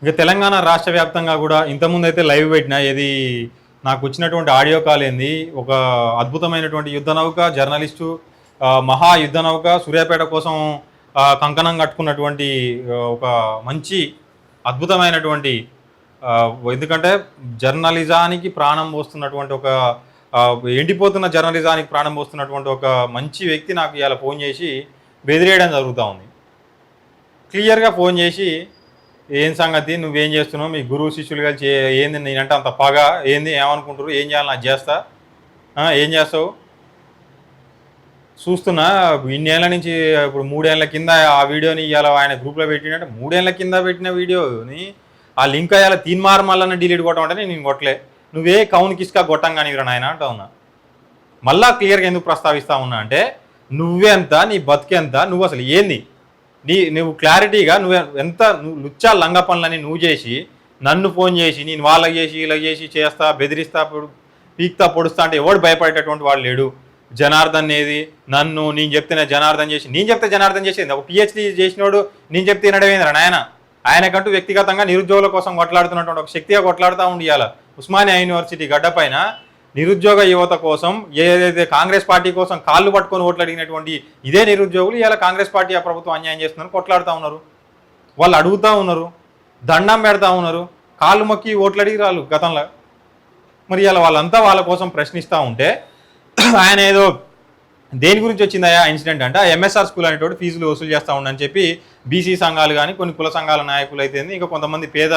ఇక తెలంగాణ రాష్ట్ర వ్యాప్తంగా కూడా ఇంతకుముందు అయితే లైవ్ పెట్టినా ఏది నాకు వచ్చినటువంటి ఆడియో కాల్ ఏంది ఒక అద్భుతమైనటువంటి యుద్ధ నౌక జర్నలిస్టు మహా యుద్ధ నౌక సూర్యాపేట కోసం కంకణం కట్టుకున్నటువంటి ఒక మంచి అద్భుతమైనటువంటి ఆ, ఎందుకంటే జర్నలిజానికి ప్రాణం పోస్తున్నటువంటి ఒక ఎండిపోతున్న జర్నలిజానికి ప్రాణం పోస్తున్నటువంటి ఒక మంచి వ్యక్తి నాకు ఇవాళ ఫోన్ చేసి బెదిరేయడం జరుగుతూ ఉంది. క్లియర్గా ఫోన్ చేసి ఏం సంగతి నువ్వేం చేస్తున్నావు మీ గురువు శిష్యులు కలిసి ఏంది నేనంటే అంత పగ ఏంది ఏమనుకుంటారు ఏం చేయాలి నాకు చేస్తా ఏం చేస్తావు చూస్తున్నా ఇన్నేళ్ల నుంచి ఇప్పుడు 3 ఏళ్ల కింద ఆ వీడియోని ఇవాళ ఆయన గ్రూప్లో పెట్టినట్టు 3 ఏళ్ల కింద పెట్టిన వీడియోని ఆ లింక్ అయ్యాల తీన్మార్ మళ్ళీ డిలీట్ కొట్టమంటే నేను కొట్టలే నువ్వే కౌన్కి ఇసుక కొట్టంగాని నాయన అంటా ఉన్నా. మళ్ళా క్లియర్గా ఎందుకు ప్రస్తావిస్తా ఉన్నా అంటే నువ్వెంత నీ బతికెంత నువ్వు అసలు ఏంది నువ్వు క్లారిటీగా నువ్వు లుచ్చా లంగ పనులని నువ్వు చేసి నన్ను ఫోన్ చేసి నేను వాళ్ళకి చేసి ఇలా చేసి చేస్తా బెదిరిస్తా పీక్తా పొడుస్తా అంటే ఎవడు భయపడేటటువంటి వాడు లేడు. జనార్దన్ ఏది నేను చెప్తేనే జనార్దన్ చేసి నేను చెప్తే జనార్దన్ చేసేది ఒక పిహెచ్డీ చేసినోడు నేను చెప్తే వినడమేంద్ర నాయన ఆయనకంటూ వ్యక్తిగతంగా నిరుద్యోగుల కోసం కొట్లాడుతున్నటువంటి ఒక శక్తిగా కొట్లాడుతూ ఉండియాల ఉస్మానియా యూనివర్సిటీ గడ్డపైన నిరుద్యోగ యువత కోసం ఏదైతే కాంగ్రెస్ పార్టీ కోసం కాళ్ళు పట్టుకొని ఓట్లు అడిగినటువంటి ఇదే నిరుద్యోగులు ఇలా కాంగ్రెస్ పార్టీ ఆ ప్రభుత్వం అన్యాయం చేస్తుందని కొట్లాడుతూ ఉన్నారు. వాళ్ళు అడుగుతూ ఉన్నారు, దండం పెడతా ఉన్నారు, కాళ్ళు మొక్కి ఓట్లు అడిగి రాళ్ళు గతంలో. మరి ఇలా వాళ్ళంతా వాళ్ళ కోసం ప్రశ్నిస్తూ ఉంటే ఆయన ఏదో దేని గురించి వచ్చిందయా ఇన్సిడెంట్ అంటే ఎంఎస్ఆర్ స్కూల్ అనేటువంటి ఫీజులు వసూలు చేస్తూ ఉండని చెప్పి బీసీ సంఘాలు కానీ కొన్ని కుల సంఘాల నాయకులు అయితే ఇంకా కొంతమంది పేద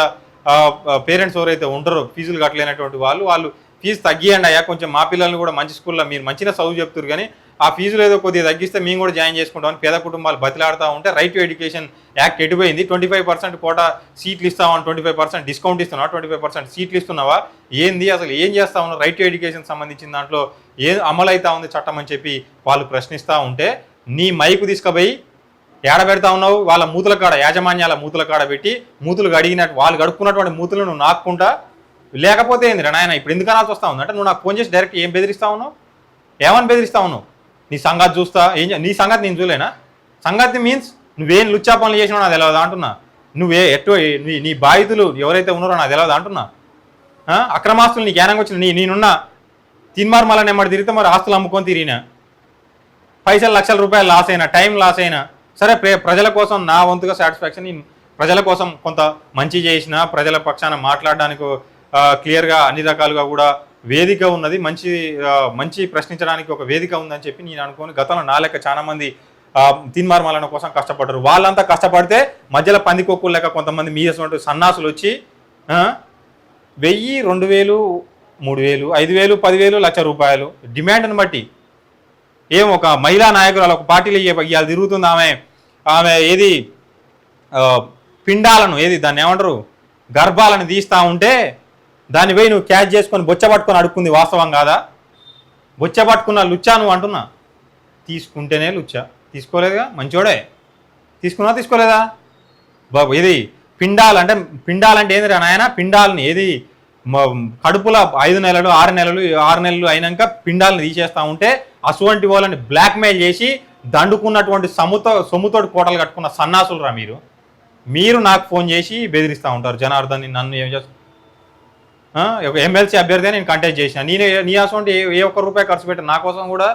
పేరెంట్స్ ఎవరైతే ఉంటారో ఫీజులు కట్టలేనటువంటి వాళ్ళు ఫీజు తగ్గియండి అయ్యా కొంచెం మా పిల్లల్ని కూడా మంచి స్కూల్లో మీరు మంచిగా చదువు చెప్తారు కానీ ఆ ఫీజులు ఏదో కొద్దిగా తగ్గిస్తే మేము కూడా జాయిన్ చేసుకుంటామని పేద కుటుంబాలు బతిలాడుతూ ఉంటే రైట్ టు ఎడ్యుకేషన్ యాక్ట్ ఎటుపోయింది 25% కోటా సీట్లు ఇస్తామని 25% డిస్కౌంట్ ఇస్తున్నావా 25% సీట్లు ఇస్తున్నావా ఏంది అసలు ఏం చేస్తా ఉన్నావు రైట్ టు ఎడ్యుకేషన్ సంబంధించిన దాంట్లో ఏం అమలు అవుతా ఉంది చట్టం అని చెప్పి వాళ్ళు ప్రశ్నిస్తూ ఉంటే నీ మైకు తీసుకుపోయి ఏడ పెడతా ఉన్నావు వాళ్ళ మూతుల కాడ యాజమాన్యాల మూతుల కాడ పెట్టి మూతులు గడిగినట్టు వాళ్ళు గడుపుకున్నటువంటి మూతులు నువ్వు నాక్కుంటా లేకపోతే ఏంది నాయన ఇప్పుడు ఎందుకు అనాల్సి వస్తా ఉంది అంటే నువ్వు నాకు ఫోన్ చేసి డైరెక్ట్ ఏం బెదిరిస్తా ఉన్నావు ఏమని బెదిరిస్తా ఉన్నావు నీ సంగతి చూస్తా నీ సంగతి నేను చూలేనా సంగతి మీన్స్ నువ్వేం లుచ్చా పనులు చేసినావు నాకు తెలియదు అంటున్నా నీ బాధితులు ఎవరైతే ఉన్నారో నాకు తెలియదు అంటున్నా అక్రమాస్తులు నీకు ఏనంగా వచ్చిన నేనున్నా తిన్మార్ మళ్ళీ నెమ్మడి తిరిగితే మరి ఆస్తులు అమ్ముకొని తిరిగినా పైసలు లక్షల రూపాయలు లాస్ అయినా టైం లాస్ అయినా సరే ప్రజల కోసం నా వంతుగా సాటిస్ఫాక్షన్ నేను ప్రజల కోసం కొంత మంచి చేసిన ప్రజల పక్షాన మాట్లాడడానికి క్లియర్గా అన్ని రకాలుగా కూడా వేదిక ఉన్నది మంచి ప్రశ్నించడానికి ఒక వేదిక ఉందని చెప్పి నేను అనుకోని గతంలో నా లెక్క చాలా మంది తిన్మార్ మల్లన్న కోసం కష్టపడ్డారు. వాళ్ళంతా కష్టపడితే మధ్యలో పందికొక్కులు లెక్క కొంతమంది మీటువంటి సన్నాసులు వచ్చి 1000 2000 3000 5000 10,000 లక్ష రూపాయలు డిమాండ్ని బట్టి ఏం ఒక మహిళా నాయకురాలు ఒక పార్టీలో ఇవాళ తిరుగుతుంది ఆమె ఏది పిండాలను ఏది దాన్ని ఏమంటారు గర్భాలను తీస్తూ ఉంటే దాన్ని పోయి నువ్వు క్యాచ్ చేసుకొని బొచ్చ పట్టుకొని అడుక్కుంది వాస్తవం కాదా బొచ్చ పట్టుకున్న లుచ్చా నువ్వు అంటున్నా తీసుకుంటేనే లుచ్చా తీసుకోలేదుగా మంచోడే తీసుకోలేదా బాబు ఏది పిండాలంటే ఏంది నాయన పిండాలని ఏది కడుపులో 5 నెలలు 6 నెలలు అయినాక పిండాలను తీసేస్తూ ఉంటే అటువంటి వాళ్ళని బ్లాక్మెయిల్ చేసి దండుకున్నటువంటి సొమ్ముతోటి కోటలు కట్టుకున్న సన్నాసులు రా మీరు నాకు ఫోన్ చేసి బెదిరిస్తూ ఉంటారు. జనార్దన్ నన్ను ఏం చేస్తా ఎమ్మెల్సీ అభ్యర్థి నేను కంటెస్ట్ చేసిన నీ అసలు ఏ ఒక్క రూపాయి ఖర్చు పెట్టాను. నా కోసం కూడా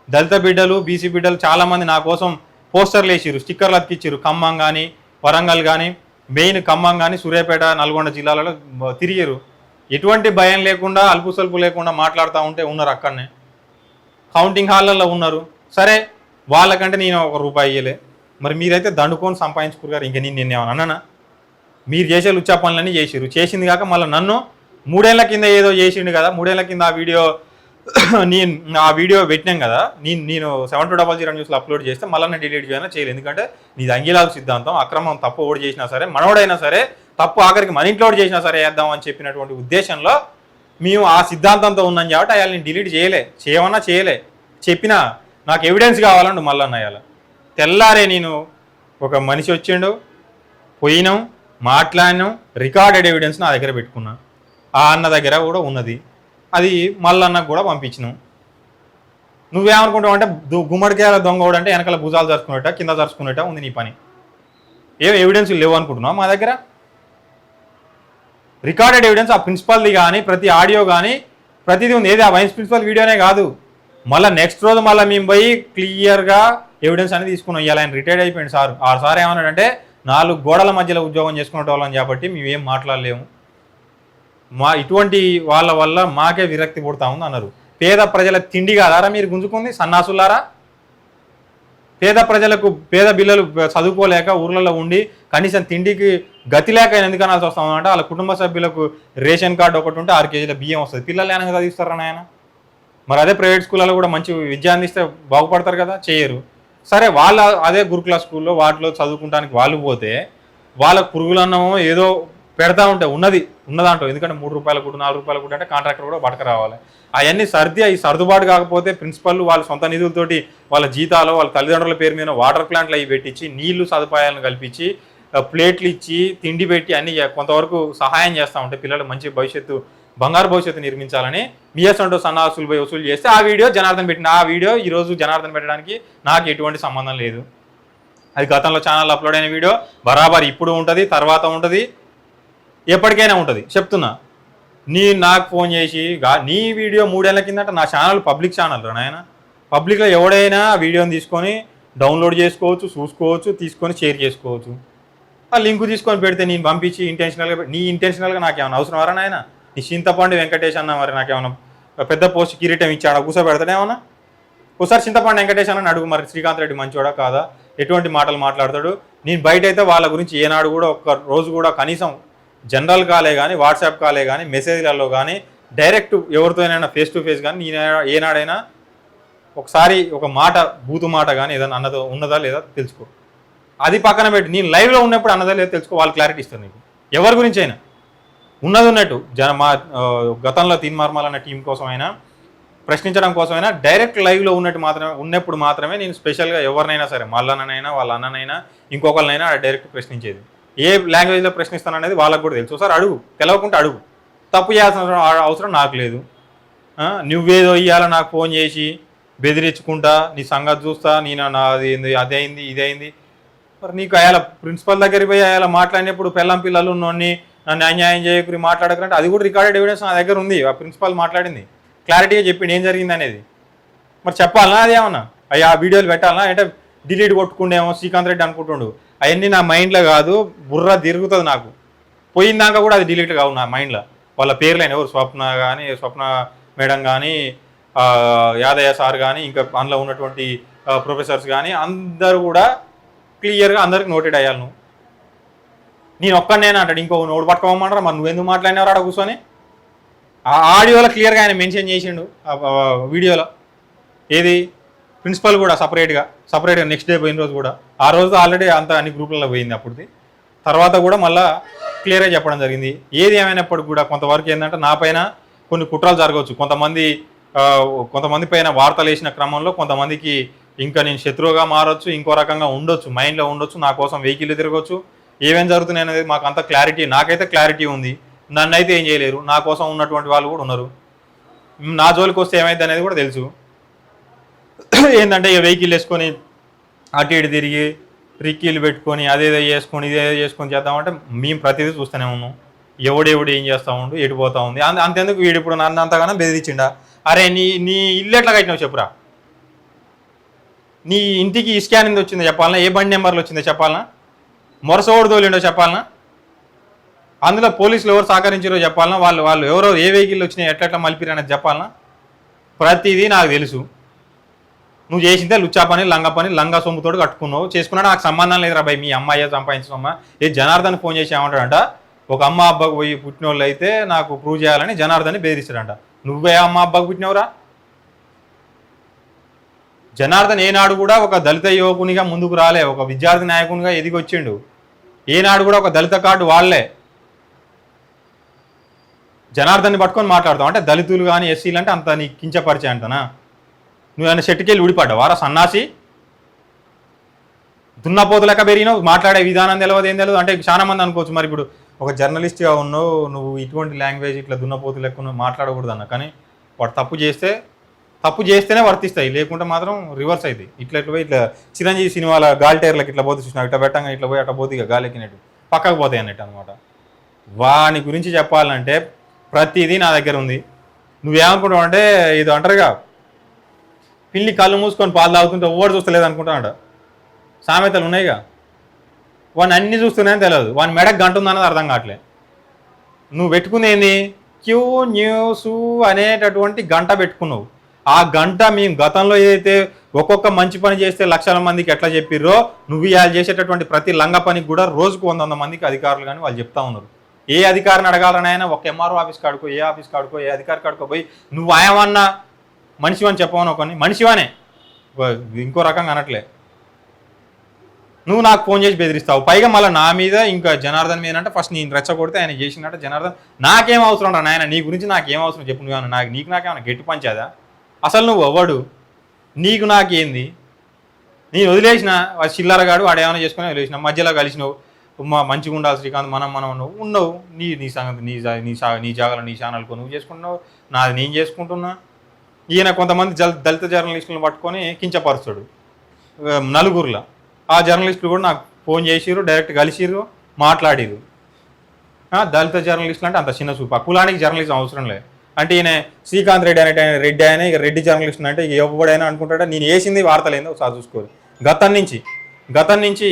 దళిత బిడ్డలు బీసీ బిడ్డలు చాలామంది నా కోసం పోస్టర్లు వేసిరు స్టిక్కర్లు అతికిచ్చిరు. ఖమ్మం కానీ వరంగల్ కానీ మెయిన్ ఖమ్మం కానీ సూర్యాపేట నల్గొండ జిల్లాలలో తిరిగారు. ఎటువంటి భయం లేకుండా అల్పు సల్పు లేకుండా మాట్లాడుతూ ఉంటే ఉన్నారు అక్కడనే కౌంటింగ్ హాల్లో ఉన్నారు. సరే వాళ్ళకంటే నేను 1 రూపాయి ఇయ్యలే మరి మీరైతే దండుకొని సంపాదించుకున్నారు. ఇంక నిన్నేమన్నా అన్నానా మీరు చేసే లుచ్చా పనులన్నీ చేసిరు చేసింది కాక మళ్ళీ నన్ను 3 ఏళ్ల కింద ఏదో చేసిండు కదా 3 ఏళ్ల కింద ఆ వీడియో పెట్టినాం కదా నేను 7200 న్యూస్లో అప్లోడ్ చేస్తే మళ్ళీ నేను డిలీట్ చేయలేదు. ఎందుకంటే నీది అంగీలాగు సిద్ధాంతం అక్రమం తప్పు ఓడి చేసినా సరే మనోడైనా సరే తప్పు ఆఖరికి మన ఇంట్లో చేసినా సరే వేద్దాం అని చెప్పినటువంటి ఉద్దేశంలో మేము ఆ సిద్ధాంతంతో ఉన్నాం కాబట్టి అయ్యాలి నేను డిలీట్ చేయలే చెప్పినా నాకు ఎవిడెన్స్ కావాలండు మళ్ళీ అయ్యాల తెల్లారే నేను ఒక మనిషి వచ్చిండు పోయినాం మాట్లాడినాం రికార్డెడ్ ఎవిడెన్స్ నా దగ్గర పెట్టుకున్నా ఆ అన్న దగ్గర కూడా ఉన్నది అది మల్లన్నకు కూడా పంపించినాం. నువ్వేమనుకుంటావు అంటే గుమ్మడికాయల దొంగోడు అంటే వెనకాల భుజాలు జరుచుకునేట కింద జరుచుకునేట ఉంది నీ పని. ఏం ఎవిడెన్స్ లేవు అనుకుంటున్నావు మా దగ్గర రికార్డెడ్ ఎవిడెన్స్ ఆ ప్రిన్సిపల్ది కానీ ప్రతి ఆడియో కానీ ప్రతిదీ ఉంది. ఏది ఆ వైస్ ప్రిన్సిపల్ వీడియోనే కాదు, మళ్ళీ నెక్స్ట్ రోజు మళ్ళీ మేము పోయి క్లియర్గా ఎవిడెన్స్ అనేది తీసుకున్నాం. ఇవాళ ఆయన రిటైర్డ్ అయిపోయింది సార్. ఆ సార్ ఏమన్నాడంటే 4 గోడల మధ్యలో ఉద్యోగం చేసుకునే వాళ్ళం కాబట్టి మేమేం మాట్లాడలేము, ఇటువంటి వాళ్ళ వల్ల మాకే విరక్తి పుడతా ఉంది అన్నారు. పేద ప్రజల తిండి కాదారా మీరు గుంజుకుంది సన్నాసులారా? పేద ప్రజలకు పేద పిల్లలు చదువుకోలేక ఊర్లలో ఉండి కనీసం తిండికి గతి లేక ఎందుకు అనాల్సి వస్తా ఉందంటే వాళ్ళ కుటుంబ సభ్యులకు రేషన్ కార్డు ఒకటి ఉంటే 6 కేజీల బియ్యం వస్తుంది. పిల్లలు ఏమైనా చదివిస్తారా నాయన? మరి అదే ప్రైవేట్ స్కూళ్ళలో కూడా మంచి విద్య అందిస్తే బాగుపడతారు కదా, చేయరు. సరే వాళ్ళ అదే గురుకుల స్కూల్లో వాటిలో చదువుకుంటానికి వాళ్ళు పోతే వాళ్ళకు పురుగులన్నమో ఏదో పెడతా ఉంటే ఉన్నదాంటో, ఎందుకంటే 3 రూపాయల కూడా 4 రూపాయల కూడా అంటే కాంట్రాక్టర్ కూడా బతక రావాలి. అవన్నీ అవి సర్దుబాటు కాకపోతే ప్రిన్సిపల్ వాళ్ళ సొంత నిధులతోటి వాళ్ళ జీతాలు వాళ్ళ తల్లిదండ్రుల పేరు మీద వాటర్ ప్లాంట్లు అవి పెట్టించి నీళ్లు సదుపాయాలను కల్పించి ప్లేట్లు ఇచ్చి తిండి పెట్టి అన్ని కొంతవరకు సహాయం చేస్తూ ఉంటే పిల్లలు మంచి భవిష్యత్తు బంగారు భవిష్యత్తు నిర్మించాలని బిఎస్ అంటూ సన్నాసులు పోయి వసూలు చేస్తే ఆ వీడియో జనార్దన్ పెట్టిన ఆ వీడియో ఈరోజు జనార్దన్ పెట్టడానికి నాకు ఎటువంటి సంబంధం లేదు. అది గతంలో ఛానల్ అప్లోడ్ అయిన వీడియో బరాబర్ ఇప్పుడు ఉంటుంది, తర్వాత ఉంటుంది, ఎప్పటికైనా ఉంటుంది. చెప్తున్నా, నాకు ఫోన్ చేసి నీ వీడియో 3 ఏళ్ల కిందట నా ఛానల్ పబ్లిక్ ఛానల్ రా నాయన. పబ్లిక్లో ఎవడైనా వీడియోని తీసుకొని డౌన్లోడ్ చేసుకోవచ్చు, చూసుకోవచ్చు, తీసుకొని షేర్ చేసుకోవచ్చు. ఆ లింక్ తీసుకొని పెడితే నేను పంపించి ఇంటెన్షనల్గా నాకేమన్నా అవసరం వరా నాయన? నీ చింతపండు వెంకటేష్ అన్న మరి నాకేమన్నా పెద్ద పోస్ట్ కిరీటం ఇచ్చాడా కూర్చోబెడతాడేమన్నా? ఒకసారి చింతపండు వెంకటేష్ అన్న అడుగు, మరి శ్రీకాంత్ రెడ్డి మంచోడా కాదా, ఎటువంటి మాటలు మాట్లాడతాడు. నేను బయట అయితే వాళ్ళ గురించి ఏనాడు కూడా ఒక్క రోజు కూడా కనీసం జనరల్ కాలే కానీ వాట్సాప్ కాలే కానీ మెసేజ్లలో కానీ డైరెక్ట్ ఎవరితోనైనా ఫేస్ టు ఫేస్ కానీ నేను ఏనాడైనా ఒకసారి ఒక మాట బూతు మాట కానీ ఏదైనా ఉన్నదా లేదా తెలుసుకో. అది పక్కన పెట్టి నేను లైవ్లో ఉన్నప్పుడు అన్నదా లేదా తెలుసుకో, వాళ్ళు క్లారిటీ ఇస్తారు నీకు. ఎవరి గురించి అయినా ఉన్నట్టు మా గతంలో తీన్మార్మల్ అన్న టీం కోసమైనా ప్రశ్నించడం కోసమైనా డైరెక్ట్ లైవ్లో ఉన్నప్పుడు మాత్రమే నేను స్పెషల్గా ఎవరినైనా సరే మల్లన్ననైనా వాళ్ళ అన్ననైనా ఇంకొకరినైనా డైరెక్ట్ ప్రశ్నించేది. ఏ లాంగ్వేజ్లో ప్రశ్నిస్తాను అనేది వాళ్ళకు కూడా తెలుసు. ఒకసారి అడుగు, తెలవకుంటే అడుగు, తప్పు చేయాల్సిన అవసరం నాకు లేదు. నువ్వేదో ఇవ్వాలా నాకు ఫోన్ చేసి బెదిరించుకుంటా నీ సంగతి చూస్తా నాది అదైంది ఇదైంది. మరి నీకు అయాల ప్రిన్సిపల్ దగ్గరికి పోయి అయాల మాట్లాడినప్పుడు పిల్లం పిల్లలు ఉన్నోడిని నన్ను అన్యాయం చేయకూరి మాట్లాడకంటే అది కూడా రికార్డెడ్ ఎవిడెన్స్ నా దగ్గర ఉంది. ఆ ప్రిన్సిపల్ మాట్లాడింది క్లారిటీగా చెప్పింది ఏం జరిగింది అనేది. మరి చెప్పాలనా అదేమన్నా ఆ వీడియోలు పెట్టాలనా అంటే డిలీట్ కొట్టుకుండేమో శ్రీకాంత్ రెడ్డి అనుకుంటుండు. అవన్నీ నా మైండ్లో కాదు, బుర్ర తిరుగుతుంది నాకు. పోయిందాక కూడా అది డిలీట్ కావు నా మైండ్లో. వాళ్ళ పేర్లైన ఎవరు స్వప్న మేడం కానీ యాదయ్య సార్ కానీ ఇంకా అందులో ఉన్నటువంటి ప్రొఫెసర్స్ కానీ అందరూ కూడా క్లియర్గా అందరికి నోటెడ్ అయ్యాలి. నువ్వు నేను ఒక్కడనేనా అంటాడు, ఇంకో నోటు పట్టుకోమంటారా, మరి నువ్వెందుకు మాట్లాడినవారు ఆడ కూర్చొని. ఆ ఆడియోలో క్లియర్గా ఆయన మెన్షన్ చేసిండు వీడియోలో. ఏది ప్రిన్సిపల్ కూడా సపరేట్గా నెక్స్ట్ డే పోయిన రోజు కూడా ఆ రోజు ఆల్రెడీ అంత అన్ని గ్రూపులలో పోయింది. అప్పుడుది తర్వాత కూడా మళ్ళీ క్లియర్గా చెప్పడం జరిగింది. ఏది ఏమైనప్పటికి కూడా కొంతవరకు ఏంటంటే నా పైన కొన్ని కుట్రలు జరగవచ్చు. కొంతమంది పైన వార్తలు వేసిన క్రమంలో కొంతమందికి ఇంకా నేను శత్రువుగా మారొచ్చు, ఇంకో రకంగా ఉండొచ్చు, మైండ్లో ఉండొచ్చు, నా కోసం వెహికల్ తిరగవచ్చు. ఏమేమి జరుగుతున్నాయి అనేది మాకు అంత క్లారిటీ, నాకైతే క్లారిటీ ఉంది. నన్ను అయితే ఏం చేయలేరు, నా కోసం ఉన్నటువంటి వాళ్ళు కూడా ఉన్నారు. నా జోలికి వస్తే ఏమైంది అనేది కూడా తెలుసు. ఏంటంటే ఇక వెహికల్ వేసుకొని అటు ఇటు తిరిగి రిక్కీలు పెట్టుకొని అదేదో చేసుకొని ఇదేదో చేసుకొని చేద్దామంటే మేము ప్రతిదీ చూస్తూనే ఉన్నాం. ఎవడెవడు ఏం చేస్తూ ఉండు, ఎటు పోతా ఉంది. అంతెందుకు వీడు ఇప్పుడు నన్ను అంతగానో బెదిరించిండా. అరే నీ ఇల్లు ఎట్లా కట్టినావు చెప్పురా, నీ ఇంటికి స్కానింగ్ వచ్చిందో చెప్పాలన్నా, ఏ బండి నెంబర్లు వచ్చిందో చెప్పాలన్నా, మొరసోడు తోలిండో చెప్పాలన్నా, అందులో పోలీసులు ఎవరు సహకరించారో చెప్పాలన్నా, వాళ్ళు ఎవరో ఏ వెహికల్ వచ్చినాయి ఎట్లా మలిపిరనేది చెప్పాలన్నా. ప్రతిదీ నాకు తెలుసు. నువ్వు చేసిందే లుచ్చా పని లంగా సొమ్ముతోడు కట్టుకున్నావు చేసుకున్నా నాకు సంబంధం లేదురా భయ్. మీ అమ్మాయి సంపాదించమ్మా ఏ జనార్దన్ ఫోన్ చేసి ఏమంటాడంట, ఒక అమ్మ అబ్బాకు పోయి పుట్టిన వాళ్ళు అయితే నాకు ప్రూవ్ చేయాలని జనార్దన్ని బెదిరిస్తాడంట. నువ్వే అమ్మ అబ్బాకు పుట్టినవురా? జనార్దన్ ఏనాడు కూడా ఒక దళిత యువకునిగా ముందుకు రాలే, ఒక విద్యార్థి నాయకునిగా ఎదిగి వచ్చిండు. ఏనాడు కూడా ఒక దళిత కార్డు వాళ్లే. జనార్దన్ని పట్టుకొని మాట్లాడతావు అంటే దళితులు కానీ ఎస్సీలు అంటే అంత నీ కించపరిచే అంటనా? నువ్వేమైనా చెట్టుకెళ్ళి ఊడిపడ్డావు వారా సన్నాసి? దున్నపోతు లెక్క పెరిగినావు, మాట్లాడే విధానం తెలియదు ఏం తెలియదు అంటే చాలా మంది అనుకోవచ్చు. మరి ఇప్పుడు ఒక జర్నలిస్ట్గా ఉన్నావు, నువ్వు ఇటువంటి లాంగ్వేజ్ ఇట్లా దున్నపోతు లెక్క నువ్వు మాట్లాడకూడదు అన్న. కానీ వాడు తప్పు చేస్తేనే వర్తిస్తాయి, లేకుంటే మాత్రం రివర్స్ అవుతాయి. ఇట్లా పోయి ఇట్లా చిరంజీవి సినిమాల గాలి టైర్లకు ఇట్లా పోతే చూసినా ఇట్లా పెట్టంగా ఇట్లా పోయి అట్లా పోతే ఇక గాలి ఎక్కినట్టు పక్కకు పోతాయి అన్నట్టు అనమాట. వాని గురించి చెప్పాలంటే ప్రతిదీ నా దగ్గర ఉంది. నువ్వేమనుకుంటావు అంటే ఇది అంటారుగా, పిల్లి కళ్ళు మూసుకొని పాలు తాగుతుంటే ఓడి చూస్తలేదు అనుకుంటానంట. సామెతలు ఉన్నాయిగా, వాడిని అన్ని చూస్తున్నాయని తెలియదు, వాని మెడకు గంట ఉందన్నది అర్థం కావట్లే. నువ్వు పెట్టుకునేది క్యూ న్యూస్ అనేటటువంటి గంట పెట్టుకున్నావు. ఆ గంట మేము గతంలో ఏదైతే ఒక్కొక్క మంచి పని చేస్తే లక్షల మందికి ఎట్లా చెప్పిర్రో, నువ్వు ఇవాళ చేసేటటువంటి ప్రతి లంగ పనికి కూడా రోజుకు 100 మందికి అధికారులు కానీ వాళ్ళు చెప్తా ఉన్నారు. ఏ అధికారిని అడగాలని ఆయన ఒక ఎంఆర్ఓ ఆఫీస్ కాడుకో, ఏ ఆఫీస్ కాడుకో, ఏ అధికారి కాడుకో పోయి నువ్వు ఆయమన్నా మనిషివని చెప్పవను కొన్ని మనిషివానే, ఇంకో రకంగా అనట్లే. నువ్వు నాకు ఫోన్ చేసి బెదిరిస్తావు, పైగా మళ్ళీ నా మీద ఇంకా జనార్దన్ మీద అంటే ఫస్ట్ నేను రెచ్చగొడితే ఆయన చేసినట్టు జనార్దన్ నాకేం అవసరం రా నాయన, నీ గురించి నాకేం అవసరం చెప్పు, నువ్వు నాకేమన్నా గట్టి పంచాదా? అసలు నువ్వు అవ్వడు, నీకు నాకేంది? నేను వదిలేసిన చిల్లరగాడు వాడు ఏమైనా చేసుకుని వదిలేసిన, మధ్యలో కలిసినావు, మంచిగా ఉండాలి శ్రీకాంత్, మనం ఉన్నావు, నీ సంగతి నీ జాగాలో నీ ఛానల్కు నువ్వు చేసుకుంటున్నావు, నాది నేను చేసుకుంటున్నా. ఈయన కొంతమంది దళిత జర్నలిస్టులను పట్టుకొని కించపరుస్తాడు నలుగురులా. ఆ జర్నలిస్టులు కూడా నాకు ఫోన్ చేసిర్రు, డైరెక్ట్ కలిసిర్రు, మాట్లాడిర్రు. దళిత జర్నలిస్టులు అంటే అంత చిన్న చూపు, కులానికి జర్నలిజం అవసరం లేదు అంటే ఈయన శ్రీకాంత్ రెడ్డి అనే రెడ్డి అయినా ఇక రెడ్డి జర్నలిస్ట్ అంటే ఇక ఎవడైనా అనుకుంటాడా నేను వేసింది వార్తలు ఒకసారి చూసుకోరు. గతం నుంచి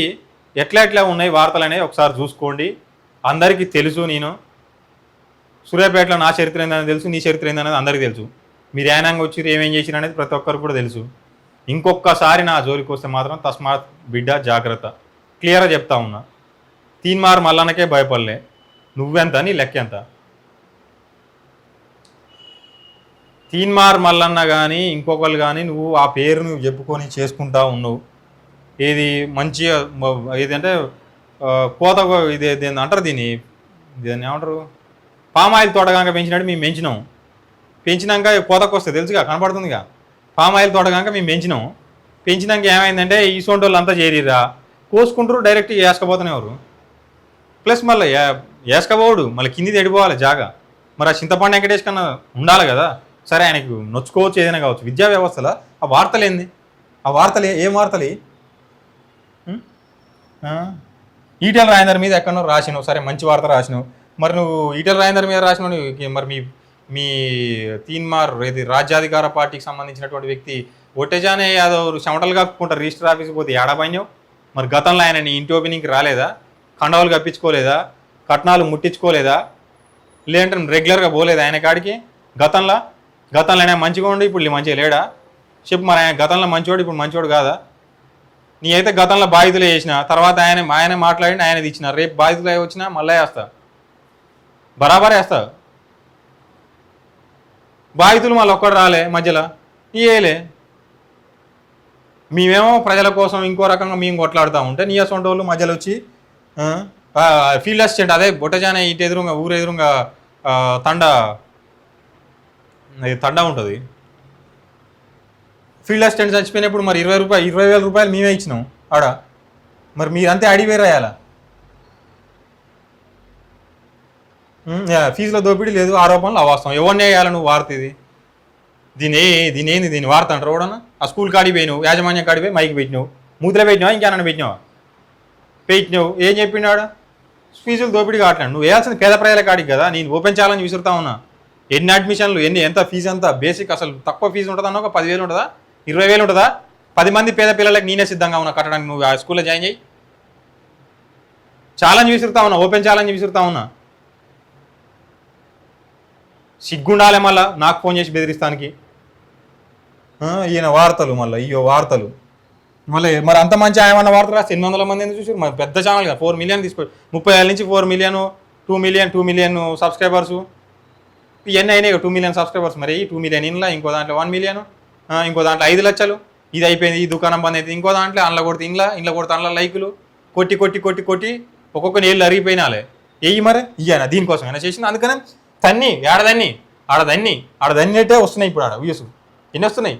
ఎట్లా ఉన్నాయి వార్తలు అనేవి ఒకసారి చూసుకోండి. అందరికీ తెలుసు, నేను సూర్యాపేటలో నా చరిత్ర ఏందనేది తెలుసు, నీ చరిత్ర ఏందనేది అందరికీ తెలుసు. మీరు ఏనాంగా వచ్చి ఏమేం చేసిరు అనేది ప్రతి ఒక్కరు కూడా తెలుసు. ఇంకొకసారి నా జోలికి వస్తే మాత్రం తస్మాత్ బిడ్డ జాగ్రత్త, క్లియర్గా చెప్తా ఉన్నా. తీన్మార్ మల్లన్నకే భయపడలే, నువ్వెంత నీ లెక్క ఎంత? తీన్మార్ మల్లన్న కానీ ఇంకొకరు కానీ నువ్వు ఆ పేరు నువ్వు చెప్పుకొని చేసుకుంటా ఉన్నావు. ఏది మంచిగా ఏదంటే కోత ఇది అంటారు దీన్ని ఏమంటారు, పామాయిల్ తోటగాక పెంచినట్టు మేము పెంచినాక కోతకు వస్తే తెలుసుగా కనపడుతుందిగా. పామాయిల్ తోటగాక మేము పెంచినాక ఏమైందంటే ఈ సొంటి వాళ్ళు అంతా చేరిరా కోసుకుంటారు, డైరెక్ట్ వేసుకపోతున్నారు. ప్లస్ మళ్ళీ వేసుకపోవడు మళ్ళీ కింది తెడిపోవాలి జాగా. మరి ఆ చింతపండు వెంకటేష్ కన్నా ఉండాలి కదా. సరే ఆయనకు నొచ్చుకోవచ్చు, ఏదైనా కావచ్చు. విద్యా వ్యవస్థలో ఆ వార్తలు ఏంది? ఆ వార్తలు ఏం వార్తలు? ఈటెల రాజేందర్ మీద ఎక్కడో రాసినావు, సరే మంచి వార్త రాసినావు. మరి నువ్వు ఈటెల రాజేందర్ మీద రాసినావు, మరి మీ తీన్మార్ ఇది రాజ్యాధికార పార్టీకి సంబంధించినటువంటి వ్యక్తి ఒట్టెజానే యాదవ్ చెమటలు కప్పుకుంటారు రిజిస్టర్ ఆఫీస్కి పోతే ఏడాబాయినావు. మరి గతంలో ఆయన నీ ఇంటి ఓపెనింగ్కి రాలేదా? కండవాలు కప్పించుకోలేదా? కట్నాలు ముట్టించుకోలేదా? లేదంటే రెగ్యులర్గా పోలేదా ఆయన కాడికి? గతంలో ఆయన మంచిగా ఉండి ఇప్పుడు మంచిగా లేడా? చెప్పు. మరి ఆయన గతంలో మంచివాడు, ఇప్పుడు మంచివాడు కాదా? నీ అయితే గతంలో బాధితులే చేసిన, తర్వాత ఆయన మాట్లాడి ఆయనది ఇచ్చిన, రేపు బాధితులు వచ్చినా మళ్ళీ వేస్తా, బరాబర్ వేస్తా. బాధితులు మళ్ళీ ఒక్కడు రాలే మధ్యలో ఇయ్యలే. మేమేమో ప్రజల కోసం ఇంకో రకంగా మేము కొట్లాడుతూ ఉంటే నీ అసొంటి వాళ్ళు మధ్యలో వచ్చి ఫీల్డ్ అసిస్టెంట్ అదే బొట్టజానే ఇటు ఎదురుగా ఊరు ఎదురుగా తండా ఉంటుంది. ఫీల్డ్ అసిస్టెంట్ చచ్చిపోయినప్పుడు మరి 20,000 రూపాయలు మేమే ఇచ్చినాం ఆడ. మరి మీరంతే అడిగి రాయాలా? ఫీజులో దోపిడీ లేదు, ఆరోపణలు అవాస్తవం. ఎవరిని వేయాలి నువ్వు వార్త? ఇది దీని వార్త అంటారు ఎవడన్నా? ఆ స్కూల్ కాడికి పోయినావు, యాజమాన్యం కాడికి పోయి మైకి పెట్టినావు, మూతిలో పెట్టినావా ఇంకేమన్నా పెట్టినావు ఏం చెప్పినాడు? ఫీజులు దోపిడీ కావట్లేదు. నువ్వు వేయాల్సింది పేద ప్రజల కాడికి కదా. నేను ఓపెన్ ఛాలెంజ్ విసురుతా ఉన్నా. ఎన్ని అడ్మిషన్లు, ఎంత ఫీజు, ఎంత బేసిక్, అసలు తక్కువ ఫీజు ఉంటుందా? ఒక 10,000 ఉంటుందా? 20,000 ఉంటుందా? 10 మంది పేద పిల్లలకి నేనే సిద్ధంగా ఉన్నా కట్టడానికి. నువ్వు ఆ స్కూల్లో జాయిన్ చేయి. ఛాలెంజ్ విసురుతా ఉన్నా, ఓపెన్ ఛాలెంజ్ విసురుతా ఉన్నా. సిగ్గుండాలే మళ్ళా నాకు ఫోన్ చేసి బెదిరిస్తానికి. ఈయన వార్తలు మళ్ళీ వార్తలు మళ్ళీ. మరి అంత మంచి ఆయమన్న వార్తలు రాస్తే 800 మంది ఎందుకు చూసారు? మరి పెద్ద ఛానల్ కదా, 4 మిలియన్ తీసుకో, 30 ఏళ్ళ నుంచి 4 మిలియన్, 2 మిలియన్ సబ్స్క్రైబర్సు ఇవన్నీ అయినాయి. 2 మిలియన్ సబ్స్క్రైబర్స్. మరి 2 మిలియన్ ఇంట్లో, ఇంకో దాంట్లో 1 మిలియన్, ఇంకో దాంట్లో 5 లక్షలు. ఇది అయిపోయింది, ఈ దుకాణం బంద్ అయితే ఇంకో దాంట్లో అందులో కొడితే ఇంట్లో కొడితే అందులో లైకులు కొట్టి ఒక్కొక్కని ఏళ్ళు అరిగిపోయినాలే. మరి ఇయ్యానా దీనికోసం అయినా చేసింది. అందుకనే ఆడదన్ని అయితే వస్తున్నాయి ఇప్పుడు. ఆడ వ్యూస్ ఎన్ని వస్తున్నాయి?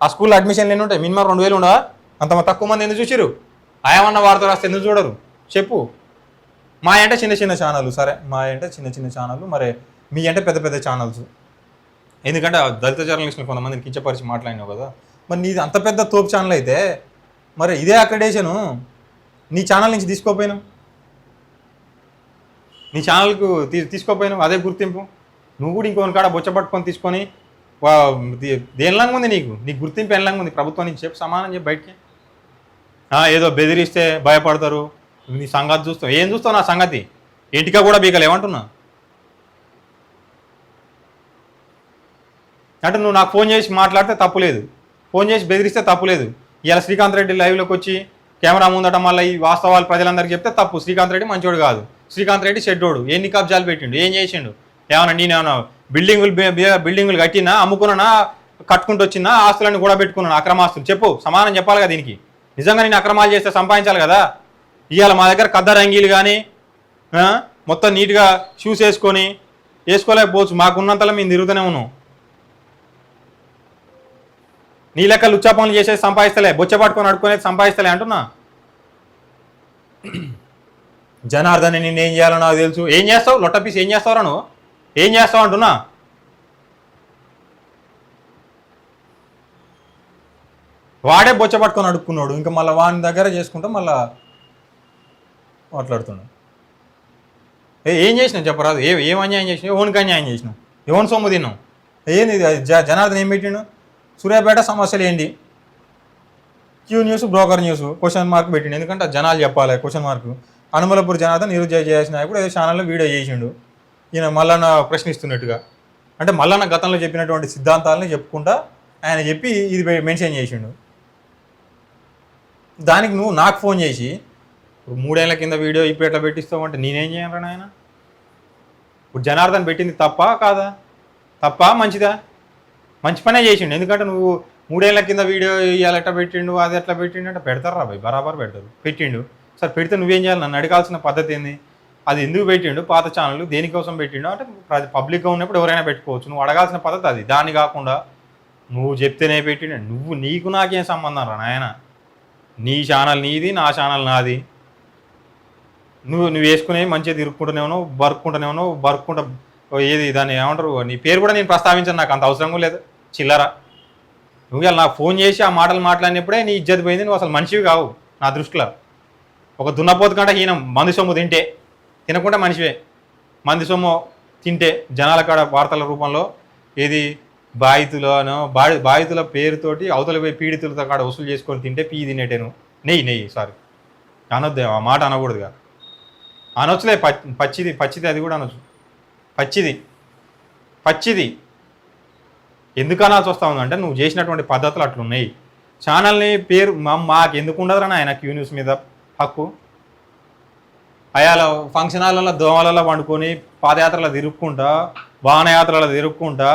ఆ స్కూల్లో అడ్మిషన్లు ఎన్ని ఉంటాయి? మినిమం 2,000 ఉండవా? అంత తక్కువ మంది ఎందుకు చూసిరు? ఆయమన్న వార్త రాస్తే ఎందుకు చూడరు చెప్పు? మా అంటే చిన్న ఛానళ్ళు, సరే మా అంటే చిన్న ఛానళ్ళు, మరి మీ అంటే పెద్ద ఛానల్స్. ఎందుకంటే దళిత జర్నలిస్టులు కొంతమందిని కించపరిచి మాట్లాడినావు కదా. మరి నీది అంత పెద్ద తోపు ఛానల్ అయితే మరి ఇదే అక్రెడిటేషను నీ ఛానల్ నుంచి తీసుకోపోయినావు. నీ ఛానల్కు తీసుకోపోయినావు అదే గుర్తింపు. నువ్వు కూడా ఇంకొకరి కాడ బొచ్చ పట్టుకొని తీసుకొని దేనిలాగా ఉంది నీకు గుర్తింపు ఎనలాగా ఉంది ప్రభుత్వం నుంచి చెప్పు, సమానం చెప్పి బయటికి. ఏదో బెదిరిస్తే భయపడతారు, నీ సంగతి చూస్తావు. ఏం చూస్తావు నా సంగతి? ఇంటికా కూడా బీకలు ఏమంటున్నా అంటే నువ్వు నాకు ఫోన్ చేసి మాట్లాడితే తప్పులేదు, ఫోన్ చేసి బెదిరిస్తే తప్పులేదు. ఇలా శ్రీకాంత్ రెడ్డి లైవ్లోకి వచ్చి కెమెరా ముందట మళ్ళీ ఈ వాస్తవాలు ప్రజలందరికీ చెప్తే తప్పు. శ్రీకాంత్ రెడ్డి మంచోడు కాదు, శ్రీకాంత్ రెడ్డి చెడ్డోడు. ఎన్ని కబ్జాలు పెట్టిండు, ఏం చేసిండు? ఏమన్నా నేనేమన్నా బిల్డింగులు కట్టినా, అమ్ముకున్నా, కట్టుకుంటూ వచ్చినా, ఆస్తులన్నీ కూడా పెట్టుకున్నాను అక్రమాస్తులు? చెప్పు, సమానం చెప్పాలి కదా దీనికి. నిజంగా నేను అక్రమాలు చేస్తే సంపాదించాలి కదా. ఇవాళ మా దగ్గర కద్ద రంగీలు కానీ మొత్తం నీట్గా షూస్ వేసుకోలేకపోవచ్చు, మాకున్నంతలో మేము తిరుగుతూనే ఉన్నాం. నీ లెక్క లుచ్చా పనులు చేసేది సంపాదిస్తలే, బొచ్చ పట్టుకొని అడుక్కునేది సంపాదిస్తలే అంటున్నా. జనార్దన్ నేను ఏం చేయాలో నాకు తెలుసు. ఏం చేస్తావు? లొట్టపీస్ ఏం చేస్తావురా నువ్వు? ఏం చేస్తావు అంటున్నా. వాడే బొచ్చ పట్టుకొని అడుక్కున్నాడు, ఇంకా మళ్ళీ వాని దగ్గర చేసుకుంటా మళ్ళా మాట్లాడుతున్నాడు. ఏం చేసినావు చెప్పరాదు? ఏం అన్యాయం చేసినావు? ఎవరికి అన్యాయం చేసినావు? ఎవరి సొమ్ము తిన్నావు? ఏంది జనార్దన్ ఏం పెట్టిండు? సూర్యాపేట సమస్యలు ఏంటి? Q news, broker news question mark పెట్టిండు. ఎందుకంటే జనాలు చెప్పాలి క్వశ్చన్ మార్క్. అనుమలపూర్ జనార్దన్ నిరుద్యోగ చేసిన నాయకుడు ఏదో ఛానల్లో వీడియో చేసిండు, ఈయన మల్లన్న ప్రశ్నిస్తున్నట్టుగా. అంటే మల్లన్న గతంలో చెప్పినటువంటి సిద్ధాంతాలని చెప్పుకుంటా ఆయన చెప్పి ఇది మెన్షన్ చేసిండు. దానికి నువ్వు నాకు ఫోన్ చేసి 3 ఏళ్ల కింద వీడియో ఇప్పుడు ఎట్లా పెట్టిస్తావు అంటే నేనేం చేయను ఆయన? ఇప్పుడు జనార్దన్ పెట్టింది తప్పా కాదా? తప్పా మంచిదా? మంచి పనే చేసిండు. ఎందుకంటే నువ్వు 3 ఏళ్ల కింద వీడియో ఇవాళ ఎట్లా పెట్టిండు, అది ఎట్లా పెట్టిండు అంటే పెడతారా భయ్, బరాబర్ పెడతారు. పెట్టిండు సార్, పెడితే నువ్వేం చేయాలి? నన్ను అడగాల్సిన పద్ధతి ఏంది? అది ఎందుకు పెట్టిండు, పాత ఛానల్ దేనికోసం పెట్టిండు అంటే పబ్లిక్గా ఉన్నప్పుడు ఎవరైనా పెట్టుకోవచ్చు. నువ్వు అడగాల్సిన పద్ధతి అది. దాన్ని కాకుండా నువ్వు చెప్తేనే పెట్టిండు. నీకు నాకేం సంబంధం రా నాయన? నీ ఛానల్ నీది, నా ఛానల్ నాది. నువ్వు వేసుకునే మంచిగా తిరుక్కుంటూనేమో, బరుక్కుంటా ఏది దాన్ని ఏమంటారు, నీ పేరు కూడా నేను ప్రస్తావించాను, నాకు అంత అవసరం లేదు. చిల్లరా నువ్వు ఇలా నాకు ఫోన్ చేసి ఆ మాటలు మాట్లాడినప్పుడే నీ ఇజ్జత్ పోయింది. నువ్వు అసలు మనిషివి కావు నా దృష్టిలో. ఒక దున్నపోతు కంటే హీనం మంది సొమ్ము తినకుండా మనిషివే. మంది సొమ్ము తింటే జనాల కాడ వార్తల రూపంలో ఏది బాధితుల పేరుతోటి అవతల పోయి పీడితులతో కాడ వసూలు చేసుకొని తింటే పీ తినేటేను. నెయ్యి సారీ అనొద్దు, ఆ మాట అనకూడదుగా. అనొచ్చులే, పచ్చిది అది కూడా అనొచ్చు. పచ్చిది ఎందుకు అనాల్సి వస్తూ ఉందంటే నువ్వు చేసినటువంటి పద్ధతులు అట్లున్నాయి. ఛానల్ని పేరు మాకు ఎందుకు ఉండదురా ఆయన క్యూ న్యూస్ మీద హక్కు? అయాల ఫంక్షన్ హాల్లో దోమలలో వండుకొని పాదయాత్రలో తిరుక్కుంటా, వాహనయాత్రలో తిరుక్కుంటా,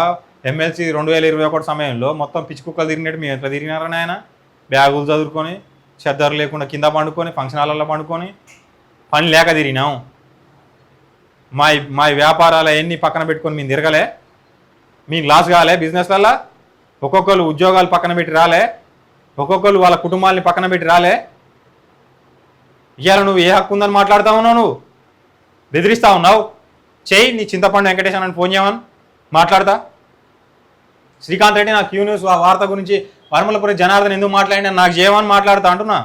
ఎమ్మెల్సీ 2021 సమయంలో మొత్తం పిచ్చి కుక్కలు తిరిగినట్టు మేము ఎట్లా తిరిగినారని ఆయన? బ్యాగులు చదువుకొని, చెద్దరు లేకుండా కింద పండుకొని, ఫంక్షన్ హాల్లో పండుకొని, పని లేక తిరిగినాం. మా వ్యాపారాలు అవన్నీ పక్కన పెట్టుకొని మేము తిరగలే? మీకు లాస్ కాలే బిజినెస్లల్లో? ఒక్కొక్కరు ఉద్యోగాలు పక్కన పెట్టి రాలే? ఒక్కొక్కరు వాళ్ళ కుటుంబాలని పక్కన పెట్టి రాలే? ఇవాళ నువ్వు ఏ హక్కు ఉందని మాట్లాడుతూ ఉన్నావు? నువ్వు బెదిరిస్తూ ఉన్నావు. చెయ్యి, నీ చింతపండు వెంకటేశ్ అని ఫోన్ చేయమని మాట్లాడతా. శ్రీకాంత్ రెడ్డి నాకు క్యూ న్యూస్ వార్త గురించి వరమలపురి జనార్దన్ ఎందుకు మాట్లాడినా నాకు చేయమని మాట్లాడుతా అంటున్నా.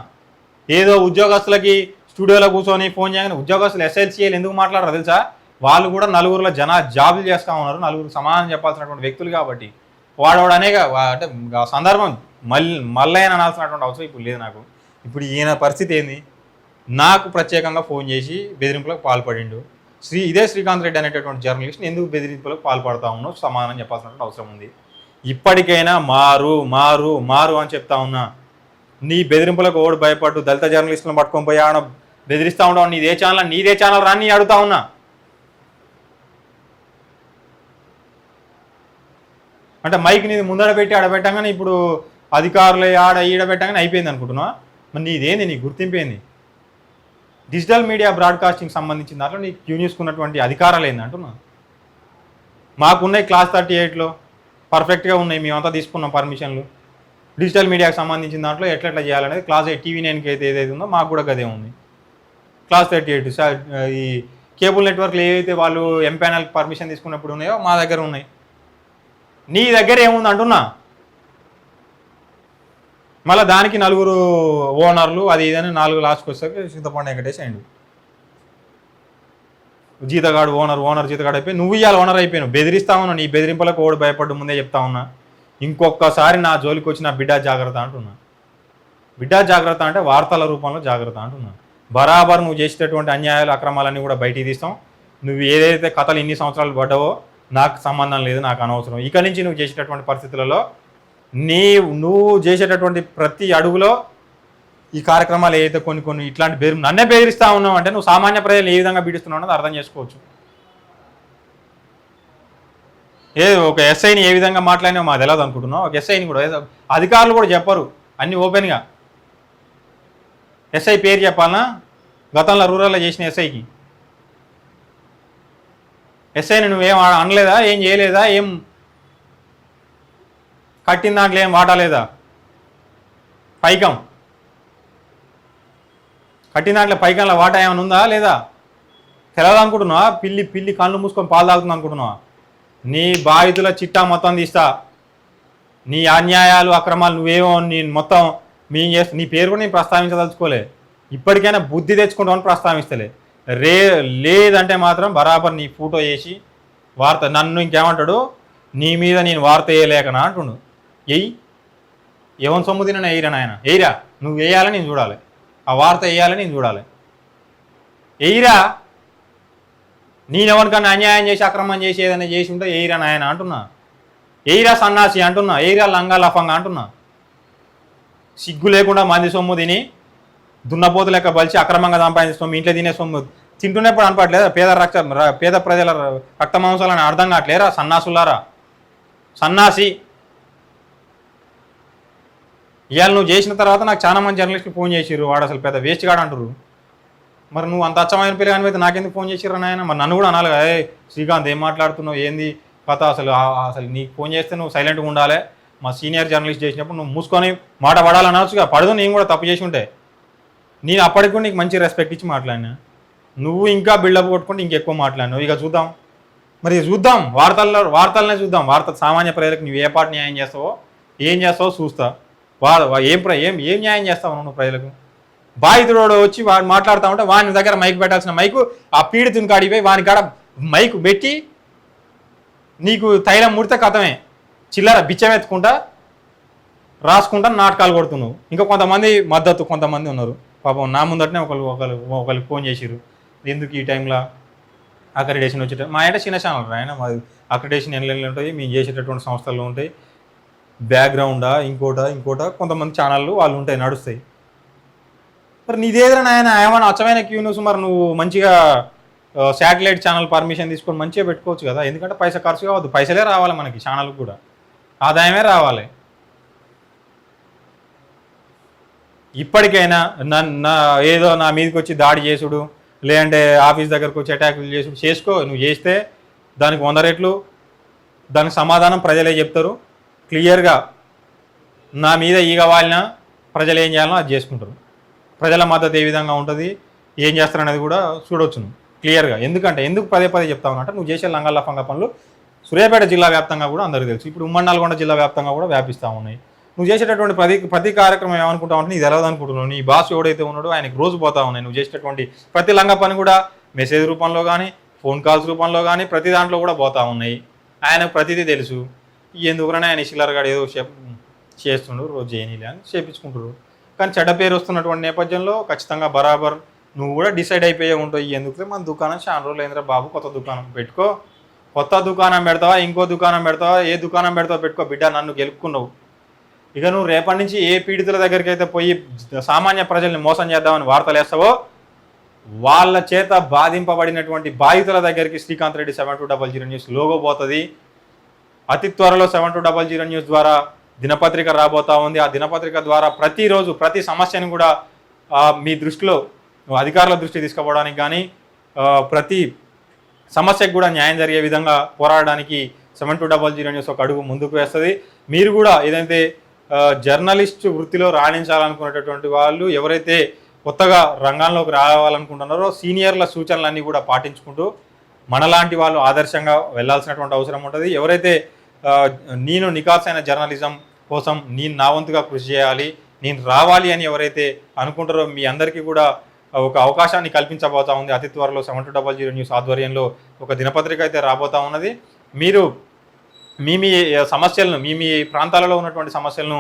ఏదో ఉద్యోగస్తులకి స్టూడియోలో కూర్చొని ఫోన్ చేయగానే ఉద్యోగస్తులు ఎస్ఎల్సీఏలు ఎందుకు మాట్లాడరు తెలుసా? వాళ్ళు కూడా నలుగురులో జాబులు చేస్తూ ఉన్నారు, నలుగురు సమానం చెప్పాల్సినటువంటి వ్యక్తులు. కాబట్టి వాడవాడు అనేక అంటే సందర్భం మళ్ళీ అనాల్సినటువంటి అవసరం ఇప్పుడు లేదు నాకు. ఇప్పుడు ఈయన పరిస్థితి ఏంది? నాకు ప్రత్యేకంగా ఫోన్ చేసి బెదిరింపులకు పాల్పడిండు. ఇదే శ్రీకాంత్ రెడ్డి అనేటటువంటి జర్నలిస్ట్ ఎందుకు బెదిరింపులకు పాల్పడతా ఉన్నావు సమానం చెప్పాల్సినటువంటి అవసరం ఉంది. ఇప్పటికైనా మారు అని చెప్తా ఉన్నా. నీ బెదిరింపులకు ఓడి భయపడ్డు దళిత జర్నలిస్టులను పట్టుకొని పోయి ఆడ బెదిరిస్తూ ఉండవు. నీదే ఛానల్ రాని అడుగుతా ఉన్నా. అంటే మైక్ నీది ముందర పెట్టి ఆడబెట్టగానే ఇప్పుడు అధికారులు ఈడ పెట్టగానే అయిపోయింది అనుకుంటున్నా. మరి నీదేంది, నీ గుర్తింపేంది? డిజిటల్ మీడియా బ్రాడ్కాస్టింగ్ సంబంధించిన దాంట్లో నీకు క్యూ న్యూస్కున్నటువంటి అధికారాలు ఏంది అంటున్నా. మాకున్నాయి క్లాస్ 38లో పర్ఫెక్ట్గా ఉన్నాయి, మేమంతా తీసుకున్నాం పర్మిషన్లు. డిజిటల్ మీడియాకి సంబంధించిన దాంట్లో ఎట్లా చేయాలనేది క్లాస్ 8 TV9కి అయితే ఏదైతే ఉందో మాకు కూడా గదే ఉంది. క్లాస్ 38 ఈ కేబుల్ నెట్వర్క్లు ఏవైతే వాళ్ళు ఎంపానల్ పర్మిషన్ తీసుకున్నప్పుడు ఉన్నాయో మా దగ్గర ఉన్నాయి. నీ దగ్గర ఏముంది అంటున్నా. మళ్ళీ దానికి 4 ఓనర్లు అది ఇదని 4 లాస్ట్కి వచ్చాక చింతపండు వెంకటేష్ అయిండు. జీతగాడు ఓనర్ జీతగాడు అయిపోయి నువ్వు ఇవాళ ఓనర్ అయిపోయావు. బెదిరిస్తా ఉన్నావు. నీ బెదిరింపులకు ఓడి భయపడ్డు ముందే చెప్తా ఉన్నా. ఇంకొకసారి నా జోలికి వచ్చిన బిడ్డ జాగ్రత్త అంటున్నా. బిడ్డ జాగ్రత్త అంటే వార్తల రూపంలో జాగ్రత్త అంటున్నా. బరాబర్ నువ్వు చేసేటటువంటి అన్యాయాలు అక్రమాలన్నీ కూడా బయటికి తీస్తాం. నువ్వు ఏదైతే కథలు ఇన్ని సంవత్సరాలు పడ్డావో నాకు సంబంధం లేదు, నాకు అనవసరం. ఇక నుంచి నువ్వు చేసేటటువంటి పరిస్థితులలో నువ్వు చేసేటటువంటి ప్రతి అడుగులో ఈ కార్యక్రమాలు ఏదైతే కొన్ని ఇట్లాంటి నన్నే బెదిరిస్తా ఉన్నావు అంటే నువ్వు సామాన్య ప్రజలు ఏ విధంగా పీడిస్తున్నావు అన్నది అర్థం చేసుకోవచ్చు. ఒక ఎస్ఐని ఏ విధంగా మాట్లాడినా మాకు తెలియదు అనుకుంటున్నావు. ఒక ఎస్ఐని కూడా అధికారులు కూడా చెప్పరు అన్ని ఓపెన్గా. ఎస్ఐ పేరు చెప్పాలన్నా గతంలో రూరల్లో చేసిన ఎస్ఐకి. ఎస్ఐని నువ్వేం అనలేదా, ఏం చేయలేదా, ఏం కట్టిన దాంట్లో ఏం వాడలేదా? పైకం కట్టిన దాంట్లో పైకంలో వాటా ఏమైనా ఉందా లేదా? తెలవదు అనుకుంటున్నావా? పిల్లి కళ్ళు మూసుకొని పాలు తాగుతుంది అనుకుంటున్నావా? నీ బాధితుల చిట్టా మొత్తం తీస్తా. నీ అన్యాయాలు అక్రమాలు నువ్వేమో నేను మొత్తం నీ పేరు కూడా నేను ప్రస్తావించదలుచుకోలే. ఇప్పటికైనా బుద్ధి తెచ్చుకుంటామని ప్రస్తావిస్తలే. లేదంటే మాత్రం బరాబర్ నీ ఫోటో వేసి వార్త నన్ను ఇంకేమంటాడు, నీ మీద నేను వార్త వేయలేకనా అంటుండు. ఏమని సొమ్ము తిన ఎయిరా నాయన, ఎయిరా నువ్వు వేయాలని నేను చూడాలి, ఆ వార్త వేయాలని నేను చూడాలి. ఎయిరా నేనెవరికన్నా అన్యాయం చేసి అక్రమం చేసి ఏదైనా చేసి ఉంటే ఎయిరా నాయన అంటున్నా. ఎయిరా సన్నాసి అంటున్నా, ఎయిరా లంగా లఫంగా అంటున్నా. సిగ్గు లేకుండా మంది సొమ్ము తిని దున్నపోతు లెక్క బలిచి అక్రమంగా సంపాదించే సొమ్ము, ఇంట్లో తినే సొమ్ము తింటున్నప్పుడు అనపట్లేదా? పేద ప్రజల రక్త మాంసాలని అర్థం కావట్లేరా సన్నాసులారా? సన్నాసి ఇవాళ నువ్వు చేసిన తర్వాత నాకు చాలా మంది జర్నలిస్టులు ఫోన్ చేసిర్రు, వాడు అసలు పెద్ద వేస్ట్ గాడు అంటారు. మరి నువ్వు అంత అచ్చమైన పిల్లగా అనిపోతే నాకెందుకు ఫోన్ చేసిర్రు నాయన? మరి నన్ను కూడా అనాలి, శ్రీకాంత్ ఏం మాట్లాడుతున్నావు, ఏంది కథ, అసలు నీకు ఫోన్ చేస్తే నువ్వు సైలెంట్గా ఉండాలి. మా సీనియర్ జర్నలిస్ట్ చేసినప్పుడు నువ్వు మూసుకొని మాట పడాలనవచ్చుగా. పడదు, నేను కూడా తప్పు చేసి ఉంటే. నేను అప్పటికి కూడా నీకు మంచి రెస్పెక్ట్ ఇచ్చి మాట్లాడినా. నువ్వు ఇంకా బిల్డప్ కొట్టుకుంటే ఇంకెక్కువ మాట్లాడినావు. ఇక చూద్దాం, మరి చూద్దాం, వార్తలనే చూద్దాం. సామాన్య ప్రజలకు నువ్వు ఏ పాటు న్యాయం చేస్తావో ఏం చేస్తావో చూస్తా. ఏం న్యాయం చేస్తావు నువ్వు ప్రజలకు? బాధితుడు వచ్చి వాడు మాట్లాడుతూ ఉంటే వాని దగ్గర మైక్ పెట్టాల్సిన మైకు ఆ పీడితుని కాడిపోయి వాని కాడ మైకు పెట్టి నీకు తైలం ముడితే కథమే, చిల్లర బిచ్చం ఎత్తుకుంటా రాసుకుంటా నాటకాలు కొడుతున్నావు. ఇంకా కొంతమంది మద్దతు కొంతమంది ఉన్నారు పాపం. నా ముందటనే ఒకరికి ఫోన్ చేసిర్రు, ఎందుకు ఈ టైంలో అక్రిడేషన్ వచ్చేట. మా అంటే చిన్న ఛానల్ ఆయన, మాది అక్రిడేషన్ ఎన్ని ఉంటాయి, మేము చేసేటటువంటి సంస్థల్లో ఉంటాయి, బ్యాక్గ్రౌండా ఇంకోట కొంతమంది ఛానళ్ళు వాళ్ళు ఉంటాయి, నడుస్తాయి. మరి నీదేదైనా ఆయన ఏమైనా అచ్చమైన క్యూ న్యూస్ మరి నువ్వు మంచిగా శాటిలైట్ ఛానల్ పర్మిషన్ తీసుకొని మంచిగా పెట్టుకోవచ్చు కదా. ఎందుకంటే పైసా ఖర్చు కావద్దు, పైసలే రావాలి మనకి, ఛానల్కి కూడా ఆదాయమే రావాలి. ఇప్పటికైనా ఏదో నా మీదకి వచ్చి దాడి చేసుడు, లేదంటే ఆఫీస్ దగ్గరకు వచ్చి అటాకులు చేసుడు చేసుకో. నువ్వు చేస్తే దానికి 100 రెట్లు దానికి సమాధానం ప్రజలే చెప్తారు. క్లియర్గా నా మీద ఈగ వాలినా ప్రజలు ఏం చేయాలో అది చేసుకుంటారు. ప్రజల మద్దతు ఏ విధంగా ఉంటుంది, ఏం చేస్తారు అనేది కూడా చూడవచ్చు నువ్వు క్లియర్గా. ఎందుకు పదే చెప్తా ఉన్నట్టు నువ్వు చేసే లంగా లఫంగా పనులు సూర్యాపేట జిల్లా వ్యాప్తంగా కూడా అందరికీ తెలుసు. ఇప్పుడు ఉమ్మడి నల్గొండ జిల్లా వ్యాప్తంగా కూడా వ్యాపిస్తూ ఉన్నాయి. నువ్వు చేసేటటువంటి ప్రతి కార్యక్రమం ఏమనుకుంటావు అంటే నీకు తెలవదు అనుకుంటున్నావు. నీ బాస్ ఎవడైతే ఉన్నాడో ఆయనకు రోజు పోతా ఉన్నాయి. నువ్వు చేసేటటువంటి ప్రతి లంగా పని కూడా మెసేజ్ రూపంలో కానీ ఫోన్ కాల్స్ రూపంలో కానీ ప్రతి దాంట్లో కూడా పోతా ఉన్నాయి. ఆయనకు ప్రతిదీ తెలుసు. ఎందుకునే ఆయన చిల్లరగాడు ఏదో చేస్తుండ్రు, రోజు చేయనీలే అని చేపించుకుంటారు. కానీ చెడ్డ పేరు వస్తున్నటువంటి నేపథ్యంలో ఖచ్చితంగా బరాబర్ నువ్వు కూడా డిసైడ్ అయిపోయే ఉంటావు. ఎందుకు మన దుకాణం చాలా రోజులు అయిందిరా బాబు, కొత్త దుకాణం పెట్టుకో. కొత్త దుకాణం పెడతావా, ఇంకో దుకాణం పెడతావా, ఏ దుకాణం పెడతావో పెట్టుకో బిడ్డ, నన్ను గెలుపుకున్నావు. ఇక నువ్వు రేపటి నుంచి ఏ పీడితుల దగ్గరికి అయితే పోయి సామాన్య ప్రజల్ని మోసం చేద్దామని వార్తలు వేస్తావో వాళ్ళ చేత బాధింపబడినటువంటి బాధితుల దగ్గరికి శ్రీకాంత్ రెడ్డి 7200 న్యూస్ లోగో పోతుంది. అతి త్వరలో 7200 న్యూస్ ద్వారా దినపత్రిక రాబోతా ఉంది. ఆ దినపత్రిక ద్వారా ప్రతిరోజు ప్రతి సమస్యను కూడా మీ దృష్టిలో అధికారుల దృష్టి తీసుకుపోవడానికి కానీ ప్రతి సమస్యకు కూడా న్యాయం జరిగే విధంగా పోరాడడానికి 7200 న్యూస్ ఒక అడుగు ముందుకు వేస్తుంది. మీరు కూడా ఏదైతే జర్నలిస్ట్ వృత్తిలో రాణించాలనుకునేటటువంటి వాళ్ళు ఎవరైతే కొత్తగా రంగంలోకి రావాలనుకుంటున్నారో సీనియర్ల సూచనలన్నీ కూడా పాటించుకుంటూ మనలాంటి వాళ్ళు ఆదర్శంగా వెళ్లాల్సినటువంటి అవసరం ఉంటుంది. ఎవరైతే నేను నికాసైన జర్నలిజం కోసం నేను నా వంతుగా కృషి చేయాలి, నేను రావాలి అని ఎవరైతే అనుకుంటారో మీ అందరికీ కూడా ఒక అవకాశాన్ని కల్పించబోతా ఉంది. అతి త్వరలో 7200 న్యూస్ ఆధ్వర్యంలో ఒక దినపత్రిక అయితే రాబోతా ఉన్నది. మీరు మీ సమస్యలను మీ ప్రాంతాలలో ఉన్నటువంటి సమస్యలను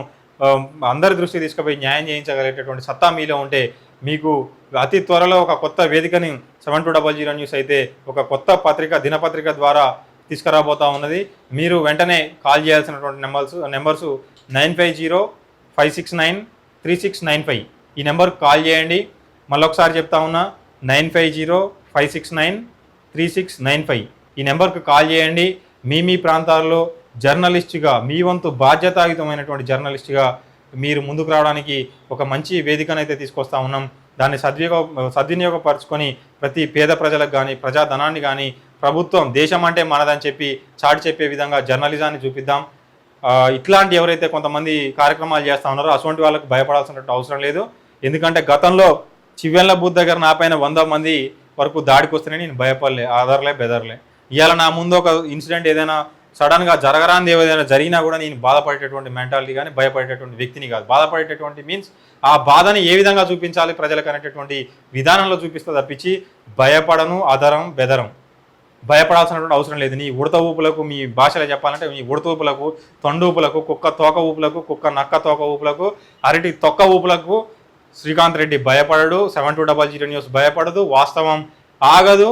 అందరి దృష్టికి తీసుకుపోయి న్యాయం చేయించగలిగేటటువంటి సత్తా మీలో ఉంటే మీకు అతి త్వరలో ఒక కొత్త వేదికని 7200 న్యూస్ అయితే ఒక కొత్త దినపత్రిక ద్వారా తీసుకురాబోతా ఉన్నది. మీరు వెంటనే కాల్ చేయాల్సినటువంటి నెంబర్స్ 9505693695 ఈ నెంబర్కి కాల్ చేయండి. మళ్ళొకసారి చెప్తా ఉన్నా 9505693695 ఈ నెంబర్కి కాల్ చేయండి. మీ ప్రాంతాల్లో జర్నలిస్ట్గా మీ వంతు బాధ్యతాయుతమైనటువంటి జర్నలిస్ట్గా మీరు ముందుకు రావడానికి ఒక మంచి వేదికనైతే తీసుకొస్తా ఉన్నాం. దాన్ని సద్వినియోగపరచుకొని ప్రతి పేద ప్రజలకు కానీ ప్రజాధనాన్ని కానీ ప్రభుత్వం దేశం అంటే మనదని చాటి చెప్పే విధంగా జర్నలిజాన్ని చూపిద్దాం. ఇట్లాంటి ఎవరైతే కొంతమంది కార్యక్రమాలు చేస్తూ ఉన్నారో అటువంటి వాళ్ళకు భయపడాల్సిన అవసరం లేదు. ఎందుకంటే గతంలో చివ్వెన్ల బూత్ దగ్గర నా పైన 100 మంది వరకు దాడికి వస్తేనే నేను భయపడలే, ఆదరలే, బెదరలే. ఇవాళ నా ముందు ఒక ఇన్సిడెంట్ ఏదైనా సడన్గా జరగరాంది ఏదైనా జరిగినా కూడా నేను బాధపడేటటువంటి మెంటాలిటీ కానీ భయపడేటటువంటి వ్యక్తిని కాదు. బాధపడేటటువంటి మీన్స్ ఆ బాధని ఏ విధంగా చూపించాలి ప్రజలకు అనేటటువంటి విధానంలో చూపిస్తే తప్పించి భయపడను, అదరం, బెదరం. భయపడాల్సినటువంటి అవసరం లేదు. నీ ఉడత ఊపులకు మీ భాషలో చెప్పాలంటే మీ ఉడత ఊపులకు, తొండ ఊపులకు, కుక్క తోక ఊపులకు, కుక్క నక్క తోక ఊపులకు, అరటి తొక్క ఊపులకు శ్రీకాంత్ రెడ్డి భయపడడు. 7200 న్యూస్ భయపడదు. వాస్తవం ఆగదు.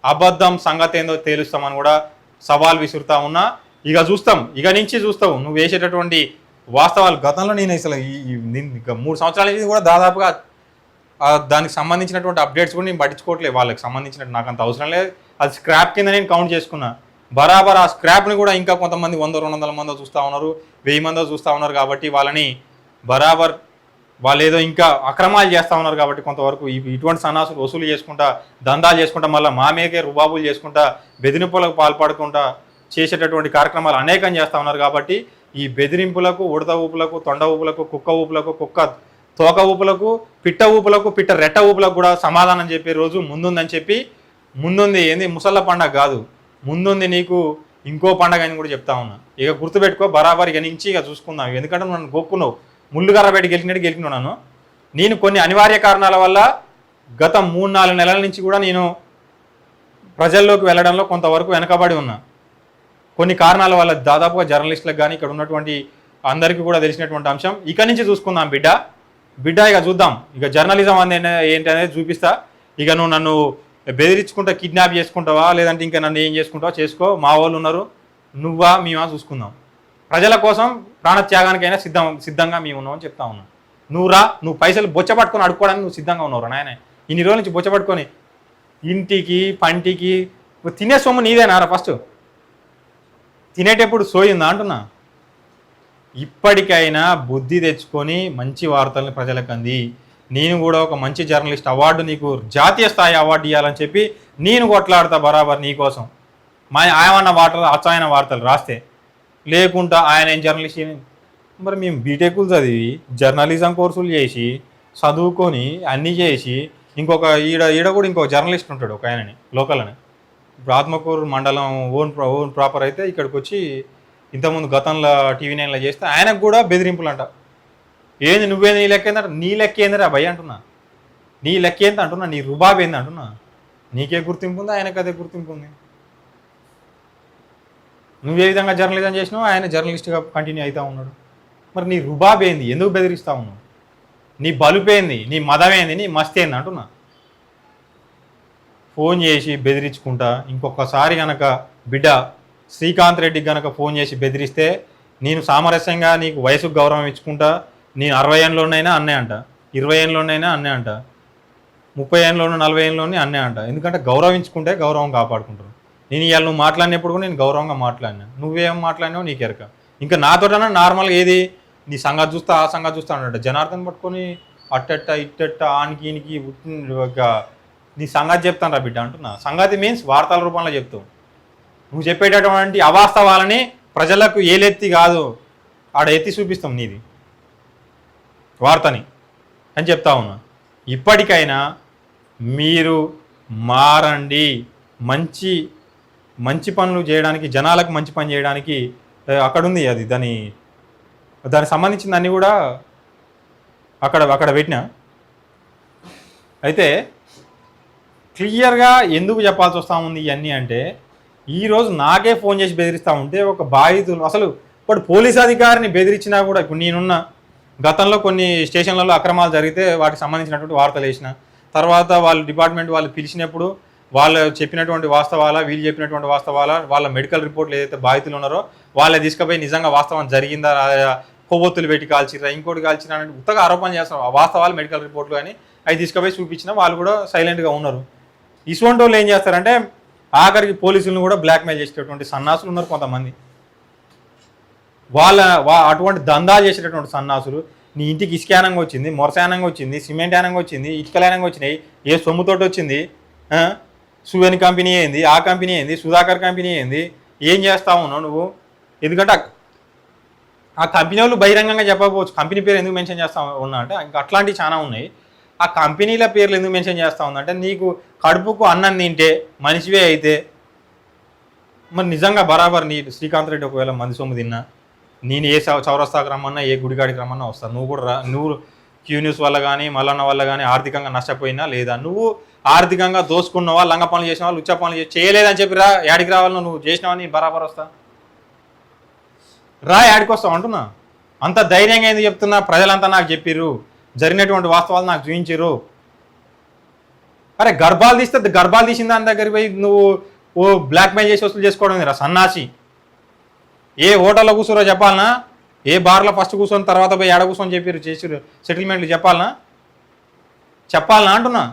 అబద్ధం సంగతి ఏందో తేలుస్తామని కూడా సవాల్ విసురుతా ఉన్నా. ఇక నుంచి చూస్తావు నువ్వు వేసేటటువంటి వాస్తవాలు. గతంలో నేను అసలు 3 సంవత్సరాల నుంచి కూడా దాదాపుగా దానికి సంబంధించినటువంటి అప్డేట్స్ కూడా నేను పట్టించుకోవట్లేదు. వాళ్ళకి సంబంధించినట్టు నాకు అంత అవసరం లేదు. అది స్క్రాప్ కింద నేను కౌంట్ చేసుకున్నా. బరాబర్ ఆ స్క్రాప్ని కూడా ఇంకా కొంతమంది 100-200 మందో చూస్తూ ఉన్నారు, 1000 మందో చూస్తూ ఉన్నారు. కాబట్టి వాళ్ళని బరాబర్ వాళ్ళు ఏదో ఇంకా అక్రమాలు చేస్తూ ఉన్నారు. కాబట్టి కొంతవరకు ఇటువంటి సన్నాసులు వసూలు చేసుకుంటా, దందాలు చేసుకుంటా, మళ్ళీ మా మీదకే రుబాబులు చేసుకుంటా, బెదిరింపులకు పాల్పడకుండా చేసేటటువంటి కార్యక్రమాలు అనేకం చేస్తూ ఉన్నారు. కాబట్టి ఈ బెదిరింపులకు, ఉడత ఊపులకు, తొండ ఊపులకు, కుక్క ఊపులకు, కుక్క తోక ఊపులకు, పిట్ట ఊపులకు, పిట్ట రెట్ట ఊపులకు కూడా సమాధానం చెప్పే రోజు ముందుంది. ఏంది ముసళ్ళ పండగ కాదు, ముందుంది నీకు ఇంకో పండగ అని కూడా చెప్తా ఉన్నా. ఇక గుర్తుపెట్టుకో బరాబర్. ఇక నుంచి ఇక చూసుకుందాం. ఎందుకంటే నన్ను గొక్కున్నావు, ముళ్ళుగర్ర పెట్టి గెలికినాను. నేను కొన్ని అనివార్య కారణాల వల్ల గత 3-4 నెలల నుంచి కూడా నేను ప్రజల్లోకి వెళ్ళడంలో కొంతవరకు వెనకబడి ఉన్నా. కొన్ని కారణాల వల్ల దాదాపుగా జర్నలిస్టులకు కానీ ఇక్కడ ఉన్నటువంటి అందరికీ కూడా తెలిసినటువంటి అంశం. ఇక నుంచి చూసుకుందాం బిడ్డ. ఇక చూద్దాం. ఇక జర్నలిజం ఏంటి అనేది చూపిస్తా. ఇక నువ్వు నన్ను బెదిరించుకుంటా, కిడ్నాప్ చేసుకుంటావా, లేదంటే ఇంకా నన్ను ఏం చేసుకుంటావా చేసుకో. మా వాళ్ళు ఉన్నారు, నువ్వా మేమా చూసుకుందాం. ప్రజల కోసం ప్రాణత్యాగానికైనా సిద్ధంగా మేము ఉన్నామని చెప్తా ఉన్నాం. నువ్వు పైసలు బొచ్చపట్టుకొని అడుక్కోవడానికి నువ్వు సిద్ధంగా ఉన్నావు నాయన. ఇన్ని రోజుల నుంచి బొచ్చపట్టుకొని ఇంటికి పంటికి తినే సొమ్ము నీదేనారా? ఫస్ట్ తినేటప్పుడు సోయిందా అంటున్నా. ఇప్పటికైనా బుద్ధి తెచ్చుకొని మంచి వార్తల్ని ప్రజలకు అంది. నేను కూడా ఒక మంచి జర్నలిస్ట్ అవార్డు, నీకు జాతీయ స్థాయి అవార్డు ఇవ్వాలని చెప్పి నేను కొట్లాడతా బరాబర్ నీకోసం. ఆయన అచ్చమైన వార్తలు రాస్తే, లేకుండా ఆయన ఏం జర్నలిస్ట్. మరి మేము బీటెక్లు చదివి జర్నలిజం కోర్సులు చేసి చదువుకొని అన్నీ చేసి ఇంకొక ఈడ కూడా ఇంకొక జర్నలిస్ట్ ఉంటాడు ఒక ఆయనని లోకల్ అని. ఇప్పుడు ఆత్మకూరు మండలం ఓన్ ప్రాపర్ అయితే ఇక్కడికి వచ్చి ఇంతకుముందు గతంలో TV9లో చేస్తే ఆయనకు కూడా బెదిరింపులు అంట. ఏంది నువ్వేంది నీ లెక్క ఏందంట? నీ లెక్క ఏందిరా భయ అంటున్నా. నీ లెక్క ఏంది అంటున్నా, నీ రుబాబ్ ఏంది అంటున్నా. నీకే గుర్తింపు ఉంది, ఆయనకు అదే గుర్తింపు ఉంది. నువ్వే విధంగా జర్నలిజం చేసినావు, ఆయన జర్నలిస్ట్గా కంటిన్యూ అవుతూ ఉన్నాడు. మరి నీ రుబాబ్ ఏంది? ఎందుకు బెదిరిస్తూ ఉన్నావు? నీ బలుపేంది? నీ మదమేంది? నీ మస్తీ ఏంది అంటున్నా. ఫోన్ చేసి బెదిరించుకుంటా ఇంకొకసారి కనుక బిడ్డ శ్రీకాంత్ రెడ్డికి కనుక ఫోన్ చేసి బెదిరిస్తే నేను సామరస్యంగా నీకు వయసుకు గౌరవం ఇచ్చుకుంటా. నేను 60 ఏళ్ళలోనైనా అన్నే అంట, 20 ఏళ్ళలోనైనా అన్నే అంట, 30 ఏళ్ళలోనూ 40 ఏళ్ళలోనే అన్నే అంట. ఎందుకంటే గౌరవించుకుంటే గౌరవం కాపాడుకుంటారు. నేను ఇవాళ నువ్వు మాట్లాడినప్పుడు కూడా నేను గౌరవంగా మాట్లాడినా. నువ్వేం మాట్లాడినావు నీకు ఎరక. ఇంకా నాతోటన్నా నార్మల్గా ఏది నీ సంగతి చూస్తా ఆ సంగతి చూస్తా అన్నట్టు జనార్దన్ పట్టుకొని అట్టట్ట ఇట్టట్ట ఆనికి ఈనికి నీ సంగతి చెప్తాను రా బిడ్డ అంటున్నా. సంగతి మీన్స్ వార్తల రూపంలో చెప్తావు. నువ్వు చెప్పేటటువంటి అవాస్తవాలని ప్రజలకు ఏలెత్తి కాదు ఆడ ఎత్తి చూపిస్తాం నీది వార్తని అని చెప్తా ఉన్నా. ఇప్పటికైనా మీరు మారండి. మంచి పనులు చేయడానికి, జనాలకు మంచి పని చేయడానికి అక్కడుంది. అది దానికి సంబంధించిన అన్నీ కూడా అక్కడ పెట్టినా అయితే క్లియర్గా ఎందుకు చెప్పాల్సి వస్తూ ఉంది ఇవన్నీ అంటే, ఈరోజు నాకే ఫోన్ చేసి బెదిరిస్తూ ఉంటే ఒక బాధితులు అసలు ఇప్పుడు పోలీస్ అధికారిని బెదిరించినా కూడా, ఇప్పుడు నేనున్న గతంలో కొన్ని స్టేషన్లలో అక్రమాలు జరిగితే వాటికి సంబంధించినటువంటి వార్తలు వేసిన తర్వాత వాళ్ళు డిపార్ట్మెంట్ వాళ్ళు పిలిచినప్పుడు వాళ్ళు చెప్పినటువంటి వాస్తవాలా, వీళ్ళు చెప్పినటువంటి వాస్తవాలా, వాళ్ళ మెడికల్ రిపోర్ట్లు ఏదైతే బాధితులు ఉన్నారో వాళ్ళే తీసుకుపోయి నిజంగా వాస్తవం జరిగిందా, కొవ్వొత్తులు పెట్టి కాల్చిరా, ఇంకోటి కాల్చిరా అని ఉత్తగా ఆరోపణ చేస్తారు. ఆ వాస్తవాలు మెడికల్ రిపోర్ట్లు అని అవి తీసుకుపోయి చూపించినా వాళ్ళు కూడా సైలెంట్గా ఉన్నారు. ఇటువంటి వాళ్ళు ఏం చేస్తారంటే ఆఖరికి పోలీసులను కూడా బ్లాక్మెయిల్ చేసేటటువంటి సన్నాసులు ఉన్నారు కొంతమంది. అటువంటి దందాలు చేసేటటువంటి సన్నాసులు నీ ఇంటికి ఇసుకానంగా వచ్చింది, మొరసానంగా వచ్చింది, సిమెంట్ యానంగా వచ్చింది, ఇటుకలానంగా వచ్చినాయి, ఏ సొమ్ముతోటి వచ్చింది, సువెన్ కంపెనీ ఏంది, ఆ కంపెనీ ఏంది, సుధాకర్ కంపెనీ ఏంది, ఏం చేస్తా ఉన్నావు నువ్వు? ఎందుకంటే ఆ కంపెనీ వాళ్ళు బహిరంగంగా చెప్పకపోవచ్చు, కంపెనీ పేరు ఎందుకు మెన్షన్ చేస్తా ఉన్నా అంటే ఇంకా అట్లాంటివి చాలా ఉన్నాయి. ఆ కంపెనీల పేర్లు ఎందుకు మెన్షన్ చేస్తా ఉందంటే నీకు కడుపుకు అన్నం తింటే మనిషివే అయితే మరి నిజంగా బరాబర్ నీ శ్రీకాంత్ రెడ్డి ఒకవేళ మంది సొమ్ము తిన్నా నేను ఏ చౌరస్తాకు రమ్మన్నా ఏ గుడిగాడికి రమ్మన్నా వస్తాను. నువ్వు కూడా నువ్వు క్యూ న్యూస్ వల్ల కానీ మల్లన్న వల్ల కానీ ఆర్థికంగా నష్టపోయినా లేదా నువ్వు ఆర్థికంగా దోసుకున్నవా, లంగ పనులు చేసినవా, లుచ్చ పనులు చేయలేదని చెప్పి రా, యాడికి రావాలని నువ్వు చేసినావని బరాబర్ వస్తా రా, యాడికి వస్తావు అంటున్నా. అంత ధైర్యంగా ఎందుకు చెప్తున్నా? ప్రజలంతా నాకు చెప్పిర్రు, జరిగినటువంటి వాస్తవాలు నాకు చూపించారు. అరే గర్భాలు తీస్తే గర్భాలు తీసిన దాని దగ్గరికి పోయి నువ్వు బ్లాక్మెయిల్ చేసి వసూలు చేసుకోవడం రా సన్నాసి. ఏ హోటల్లో కూర్చోరో చెప్పాలనా, ఏ బార్లో ఫస్ట్ కూర్చొని తర్వాత పోయి ఏడ కూర్చొని చెప్పారు చేసిరు సెటిల్మెంట్లు చెప్పాలనా అంటున్నా.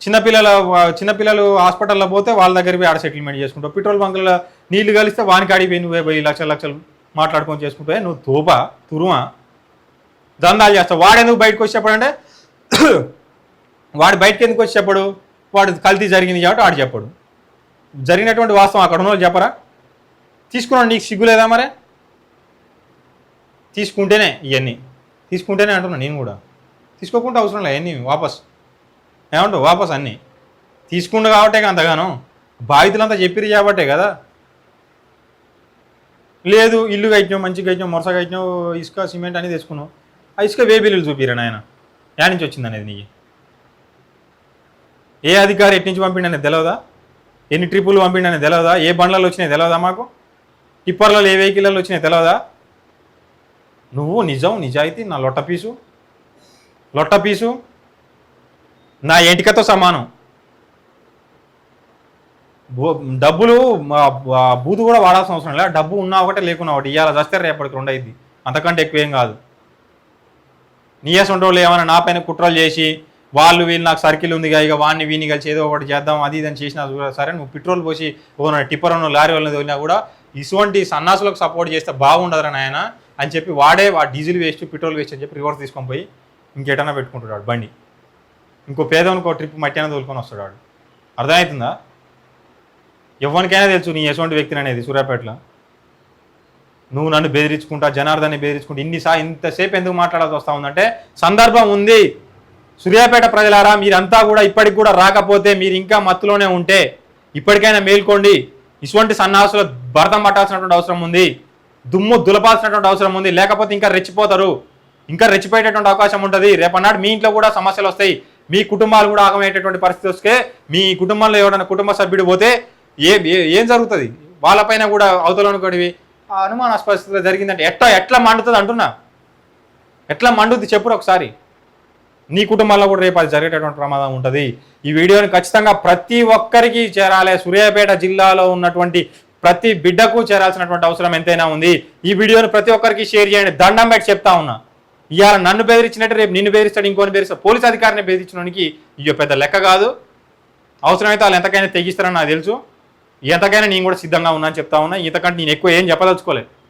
చిన్నపిల్లలు హాస్పిటల్లో పోతే వాళ్ళ దగ్గరికి పోయి ఆడ సెటిల్మెంట్ చేసుకుంటావు. పెట్రోల్ బంకులలో నీళ్లు కలిస్తే వానికి ఆడిపోయి నువ్వే పోయి లక్షలు మాట్లాడుకొని చేసుకుంటావు. నువ్వు తోపా తురుమా దందాలు చేస్తావు. వాడెందుకు బయటకు వచ్చి చెప్పాడంటే వాడు బయటకు ఎందుకు వచ్చి చెప్పడు? వాడు కల్తీ జరిగింది కాబట్టి వాడు చెప్పడు. జరిగినటువంటి వాస్తవం అక్కడ ఉన్న వాళ్ళు చెప్పరా? తీసుకున్నాడు, నీకు సిగ్గు లేదా? మరే తీసుకుంటేనే ఇవన్నీ తీసుకుంటేనే అంటున్నా. నేను కూడా తీసుకోకుండా అవసరం లేదు, అవన్నీ వాపస్ ఏమంటావు? వాపస్ అన్నీ తీసుకుంటూ కాబట్టే అంతగానో బాధితులంతా చెప్పిరు కాబట్టే కదా. లేదు ఇల్లు కట్టినావు, మంచిగా కట్టినావు, మొరసగా కట్టినావు, ఇసుక సిమెంట్ అనేది తెచ్చుకున్నావు, ఆ ఇసుక వేబిల్లులు చూపిరా నాయన యాడ్ నుంచి వచ్చింది అనేది నీకు. ఏ అధికారి ఎటు నుంచి పంపిండనేది తెలియదా? ఎన్ని ట్రిప్పులు పంపిండనేది తెలియదా? ఏ బండ్లలో వచ్చినాయి తెలియదా? మాకు టిప్పర్లలో ఏ వెహికల్లో వచ్చినాయి తెలియదా? నువ్వు నిజం నిజాయితీ నా లొట్ట పీసు నా ఎంటికతో సమానం. డబ్బులు బూతు కూడా వాడాల్సిన అవసరం లేదు. డబ్బు ఉన్నా ఒకటే లేకున్నా ఒకటి, ఇవాళ చస్తే రేపటికి 2 అయింది, అంతకంటే ఎక్కువ ఏం కాదు. నీయసంటోళ్ళు ఏమైనా నా పైన కుట్రలు చేసి వాళ్ళు వీళ్ళు నాకు సర్కిల్ ఉంది ఇక వాడిని వీడిని కలిసి ఏదో ఒకటి చేద్దాం అది ఇదని చేసినా సరే, నువ్వు పెట్రోల్ పోసి టిప్పర్ లారీ వాళ్ళని తోలినా కూడా ఇటువంటి సన్నాసులకు సపోర్ట్ చేస్తే బాగుండదురా నాయన అని చెప్పి వాడే డీజిల్ వేస్ట్ పెట్రోల్ వేస్ట్ అని చెప్పి రివర్స్ తీసుకొని పోయి ఇంకేటన్నా పెట్టుకుంటున్నాడు బండి. ఇంకో పేదవానికి ట్రిప్ మట్టి అయినా తోలుకొని వస్తాడు వాడు. అర్థమవుతుందా? ఎవరికైనా తెలుసు నీ ఎటువంటి వ్యక్తిని అనేది సూర్యాపేటలో. నువ్వు నన్ను బెదిరించుకుంటా, జనార్దాన్ని బెదిరించుకుంటా ఇంతసేపు ఎందుకు మాట్లాడాల్సి వస్తూ ఉందంటే సందర్భం ఉంది. సూర్యాపేట ప్రజలారా, మీరంతా కూడా ఇప్పటికి కూడా రాకపోతే, మీరు ఇంకా మత్తులోనే ఉంటే ఇప్పటికైనా మేల్కోండి. ఇటువంటి సన్నాసుల భరతం పట్టాల్సినటువంటి అవసరం ఉంది, దుమ్ము దులపాల్సినటువంటి అవసరం ఉంది. లేకపోతే ఇంకా రెచ్చిపోతారు, ఇంకా రెచ్చిపోయేటటువంటి అవకాశం ఉంటుంది. రేపన్నాడు మీ ఇంట్లో కూడా సమస్యలు వస్తాయి, మీ కుటుంబాలు కూడా ఆగమయ్యేటటువంటి పరిస్థితి వస్తే, మీ కుటుంబంలో ఎవరైనా కుటుంబ సభ్యుడు పోతే ఏం జరుగుతుంది? వాళ్ళపైన కూడా అవతలనుకోడివి అనుమానాస్పద పరిస్థితిలో జరిగిందంటే ఎట్లా మండుతుంది అంటున్నా. ఎట్లా మండుద్ది చెప్పురు ఒకసారి. నీ కుటుంబంలో కూడా రేపు అది జరిగేటటువంటి ప్రమాదం ఉంటుంది. ఈ వీడియోని ఖచ్చితంగా ప్రతి ఒక్కరికి చేరాలి. సూర్యాపేట జిల్లాలో ఉన్నటువంటి ప్రతి బిడ్డకు చేరాల్సినటువంటి అవసరం ఎంతైనా ఉంది. ఈ వీడియోని ప్రతి ఒక్కరికి షేర్ చేయండి. దండం పెట్టి చెప్తా ఉన్నా, ఇవాళ నన్ను బెదిరించినట్టు రేపు నిన్ను బెదిరిస్తాడు, ఇంకోని బెదిరిస్తాడు. పోలీస్ అధికారిని బెదిరించడానికి ఇక పెద్ద లెక్క కాదు. అవసరమైతే వాళ్ళు ఎంతకైనా తెగిస్తారని నాకు తెలుసు. ఎంతకైనా నేను కూడా సిద్ధంగా ఉన్నా అని చెప్తా ఉన్నా. ఇంతకంటే నేను ఎక్కువ ఏం చెప్పదలుచుకోలేదు.